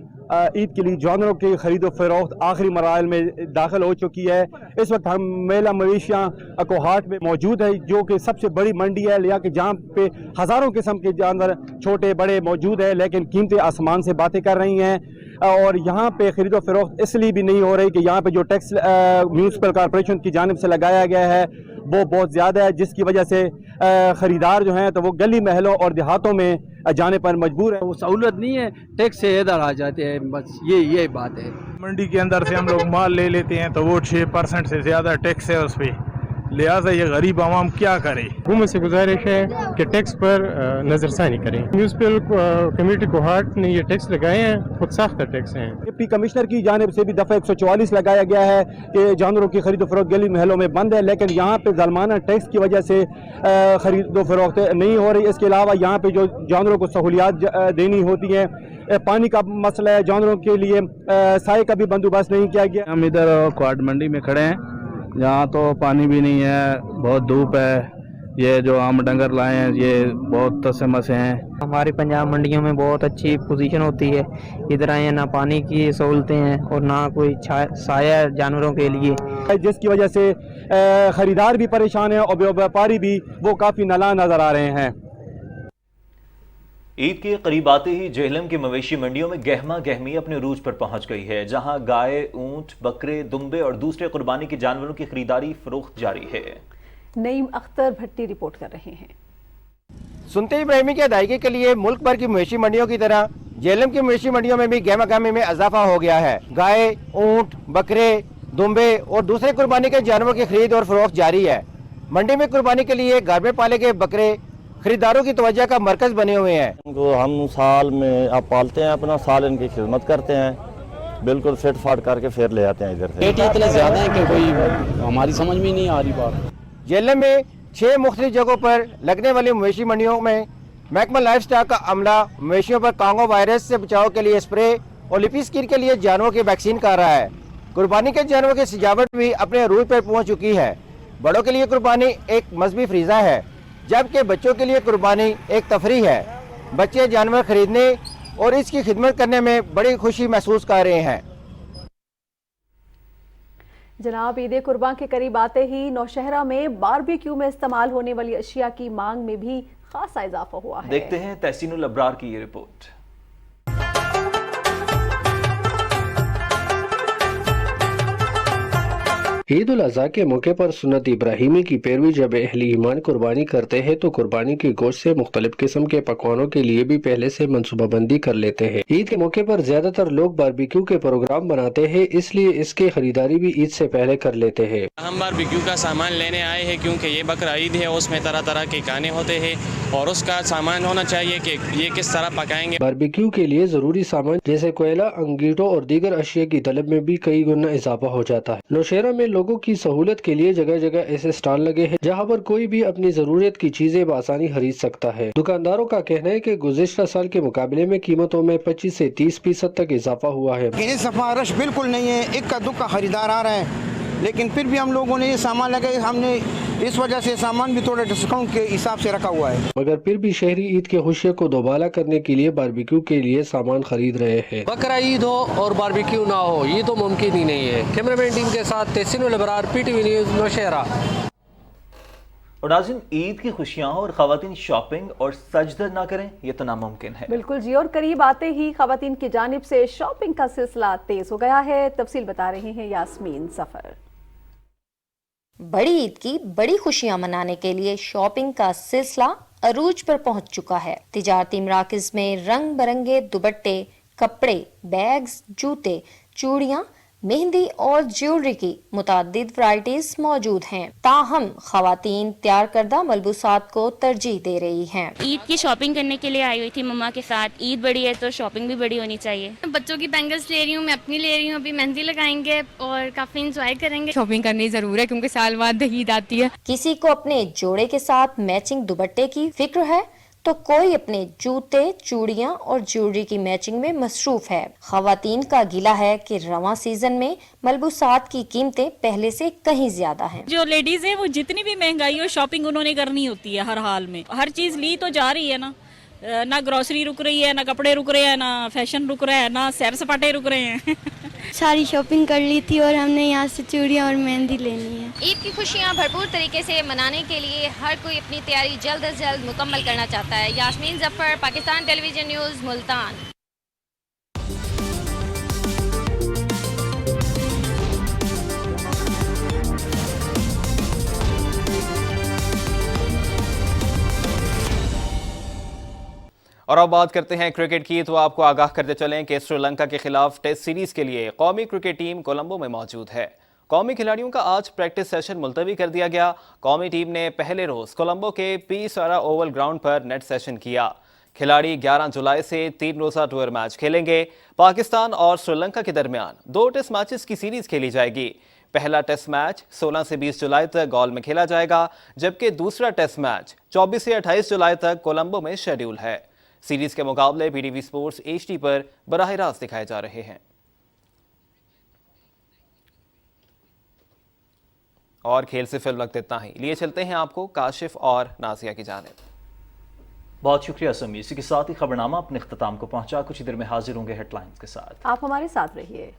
ईद के लिए जानवरों की खरीदो फरोख्त आखिरी मराहल में दाखिल हो चुकी है। इस वक्त हम मेला मवेशियाँ कोहाट में मौजूद है, जो कि सबसे बड़ी मंडी है, लिया कि जहाँ पे हज़ारों किस्म के जानवर छोटे बड़े मौजूद है, लेकिन कीमतें आसमान से बातें कर रही हैं। और यहाँ पे खरीदो फरोख्त इसलिए भी नहीं हो रही कि यहाँ पे जो टैक्स म्यूनसिपल कॉरपोरेशन की जानिब से लगाया गया है वो बहुत ज़्यादा है, जिसकी वजह से ख़रीदार जो हैं तो वो गली महलों और देहातों में जाने पर मजबूर है। वो सहूलत नहीं है, टैक्स से इधर आ जाते हैं, बस ये बात है। मंडी के अंदर से हम लोग माल ले लेते हैं तो वो 6% से ज़्यादा टैक्स है उस पर, लिहाजा ये गरीब आवाम क्या करे। हुकूमत से गुजारिश है कि टैक्स पर नज़रसानी करें। म्यूनसिपल कमेटी कोहाट ने ये टैक्स लगाए हैं, खुद साख्ता टैक्स हैं। डिप्टी कमिश्नर की जानिब से भी दफ़ा 144 लगाया गया है कि जानवरों की खरीदो फरोख्त गली महलों में बंद है, लेकिन यहाँ पे ज़ालमाना टैक्स की वजह से खरीदो फरोख्त नहीं हो रही। इसके अलावा यहाँ पे जो जानवरों को सहूलियात देनी होती हैं, पानी का मसला है, जानवरों के लिए साए का भी बंदोबस्त नहीं किया गया। हम इधर कोहाट मंडी में खड़े हैं, यहाँ तो पानी भी नहीं है, बहुत धूप है। ये जो आम डंगर लाए हैं ये बहुत तसमस हैं। हमारी पंजाब मंडियों में बहुत अच्छी पोजीशन होती है, इधर आए ना पानी की सहूलतें हैं और ना कोई साया जानवरों के लिए, जिसकी वजह से खरीदार भी परेशान है और व्यापारी भी वो काफ़ी नाला नज़र आ रहे हैं। ईद के करीब आते ही जेहलम की मवेशी मंडियों में गहमा गहमी अपने रूज पर पहुंच गई है, जहां गाय, ऊंट, बकरे, दुम्बे और दूसरे कुर्बानी के जानवरों की खरीदारी फरोख्त जारी है। नईम अख्तर भट्टी रिपोर्ट कर रहे हैं। सुन्नत इब्राहिमी की अदायगी के लिए मुल्क भर की मवेशी मंडियों की तरह जेहलम की मवेशी मंडियों में भी गहमा गहमी में इजाफा हो गया है। गाय, ऊंट, बकरे, दुम्बे और दूसरे कुर्बानी के जानवरों की खरीद और फरोख्त जारी है। मंडी में कुर्बानी के लिए घर में पाले गए बकरे खरीदारों की तवज्जो का मरकज बने हुए हैं। इनको हम साल में आप पालते हैं, अपना साल इनकी खिदमत करते हैं, बिल्कुल फिट फाट करके फिर ले आते हैं इधर से। रेट इतने ज्यादा हैं कि कोई हमारी समझ में नहीं आ रही बात। जेहलम में 6 मुख्तलिफ जगहों पर लगने वाली मवेशी मंडियों में महकमा लाइफ स्टॉक का अमला मवेशियों पर कांगो वायरस से बचाव के लिए स्प्रे और लिपिस्किन के लिए जानवरों की वैक्सीन कर रहा है। कुर्बानी के जानवरों की सजावट भी अपने अरूज पर पहुंच चुकी है। बड़ों के लिए कुर्बानी एक मजहबी फरीजा है, जबकि बच्चों के लिए कुर्बानी एक तफरीह है। बच्चे जानवर खरीदने और इसकी खिदमत करने में बड़ी खुशी महसूस कर रहे हैं। जनाब, ईद कुर्बान के करीब आते ही नौशहरा में बारबेक्यू में इस्तेमाल होने वाली अशिया की मांग में भी खासा इजाफा हुआ है। देखते हैं तहसीनुल अब्रार की ये रिपोर्ट। ईद उल अज़हा के मौके पर सुन्नत इब्राहिमी की पैरवी जब अहले ईमान कुर्बानी करते हैं तो कुर्बानी के गोश्त से मुख्तलिफ किस्म के पकवानों के लिए भी पहले से मनसूबाबंदी कर लेते हैं। ईद के मौके पर ज्यादातर लोग बारबेक्यू के प्रोग्राम बनाते हैं, इसलिए इसकी खरीदारी भी ईद से पहले कर लेते हैं। हम बारबेक्यू का सामान लेने आए हैं क्योंकि ये बकरा ईद है, उसमें तरह तरह के खाने होते हैं और उसका सामान होना चाहिए कि ये किस तरह पकाएंगे। बारबेक्यू के लिए जरूरी सामान जैसे कोयला, अंगीठों और दीगर अशिया की तलब में भी कई गुना इजाफा हो जाता है। नौशहरा में लोगों की सहूलत के लिए जगह जगह ऐसे स्टॉल लगे हैं जहां पर कोई भी अपनी जरूरत की चीजें बआसानी खरीद सकता है। दुकानदारों का कहना है कि गुज़िश्ता साल के मुकाबले में कीमतों में 25 से 30% तक इजाफा हुआ है। इस दफा रश बिल्कुल नहीं है, इक्का दुक्का खरीदार आ रहे हैं, लेकिन फिर भी हम लोगों ने ये सामान लगाए, हमने इस वजह से सामान भी थोड़ा डिस्काउंट के हिसाब से रखा हुआ है। मगर फिर भी शहरी ईद के खुशियों को दोबारा करने के लिए बारबेक्यू के लिए सामान खरीद रहे हैं। बकरा ईद हो और बारबेक्यू ना हो, ये तो मुमकिन ही नहीं है। कैमरामैन टीम के साथ तहसीनुल अब्रार, PTV न्यूज़, नौशहरा। और नाज़रीन, ईद की खुशियाँ और ख़वातीन शॉपिंग और सजदर ना करें, ये तो नामुमकिन है। बिल्कुल जी, और करीब आते ही ख़वातीन की जानिब से शॉपिंग का सिलसिला तेज हो गया है। तफसील बता रही हैं यास्मीन सफर। बड़ी ईद की बड़ी खुशियां मनाने के लिए शॉपिंग का सिलसिला अरूज पर पहुंच चुका है। तिजारती मराकज़ में रंग बिरंगे दुपट्टे, कपड़े, बैग्स, जूते, चूड़ियां, मेहंदी और ज्वेलरी की मुतादिद वैरायटीज मौजूद हैं। ताहम खवातीन तैयार करदा मलबूसात को तरजीह दे रही हैं। ईद की शॉपिंग करने के लिए आई हुई थी मम्मा के साथ। ईद बड़ी है तो शॉपिंग भी बड़ी होनी चाहिए। बच्चों की बैंगल्स ले रही हूँ, मैं अपनी ले रही हूँ, अभी मेहंदी लगाएंगे और काफी इंजॉय करेंगे। शॉपिंग करनी जरूर है क्योंकि साल बाद ईद आती है। किसी को अपने जोड़े के साथ मैचिंग दुपट्टे की फिक्र है तो कोई अपने जूते, चूड़ियां और ज्वेलरी की मैचिंग में मसरूफ है। खवातीन का गिला है कि रवां सीजन में मलबूसात की कीमतें पहले से कहीं ज्यादा हैं। जो लेडीज है वो जितनी भी महंगाई हो शॉपिंग उन्होंने करनी होती है। हर हाल में हर चीज ली तो जा रही है ना ग्रोसरी रुक रही है, ना कपड़े रुक रहे हैं, ना फैशन रुक रहा है, ना सैर सपाटे रुक रहे हैं। सारी शॉपिंग कर ली थी और हमने यहाँ से चूड़ियाँ और मेहंदी लेनी है। ईद की खुशियाँ भरपूर तरीके से मनाने के लिए हर कोई अपनी तैयारी जल्द अज जल्द मुकम्मल करना चाहता है। Yasmeen Zafar, Pakistan television news, Multan. और अब बात करते हैं क्रिकेट की, तो आपको आगाह करते चलें कि श्रीलंका के खिलाफ टेस्ट सीरीज के लिए कौमी क्रिकेट टीम कोलंबो में मौजूद है। कौमी खिलाड़ियों का आज प्रैक्टिस सेशन मुलतवी कर दिया गया। कौमी टीम ने पहले रोज कोलंबो के पी सारा ओवल ग्राउंड पर नेट सेशन किया। खिलाड़ी 11 जुलाई से 3 रोजा टूर मैच खेलेंगे। पाकिस्तान और श्रीलंका के दरमियान 2 टेस्ट मैचेस की सीरीज खेली जाएगी। पहला टेस्ट मैच 16 से 20 जुलाई तक गॉल में खेला जाएगा, जबकि दूसरा टेस्ट मैच 24 से 28 जुलाई तक कोलंबो में शेड्यूल है। सीरीज के मुकाबले PTV स्पोर्ट्स HD पर बराह रास्त दिखाए जा रहे हैं। और खेल से फिल्म वक्त इतना ही, लिए चलते हैं आपको काशिफ और नाजिया की जानिब। बहुत शुक्रिया समी। इसी के साथ ही खबरनामा अपने इख्तिताम को पहुंचा। कुछ ही देर में हाजिर होंगे हेडलाइंस के साथ। आप हमारे साथ रहिए।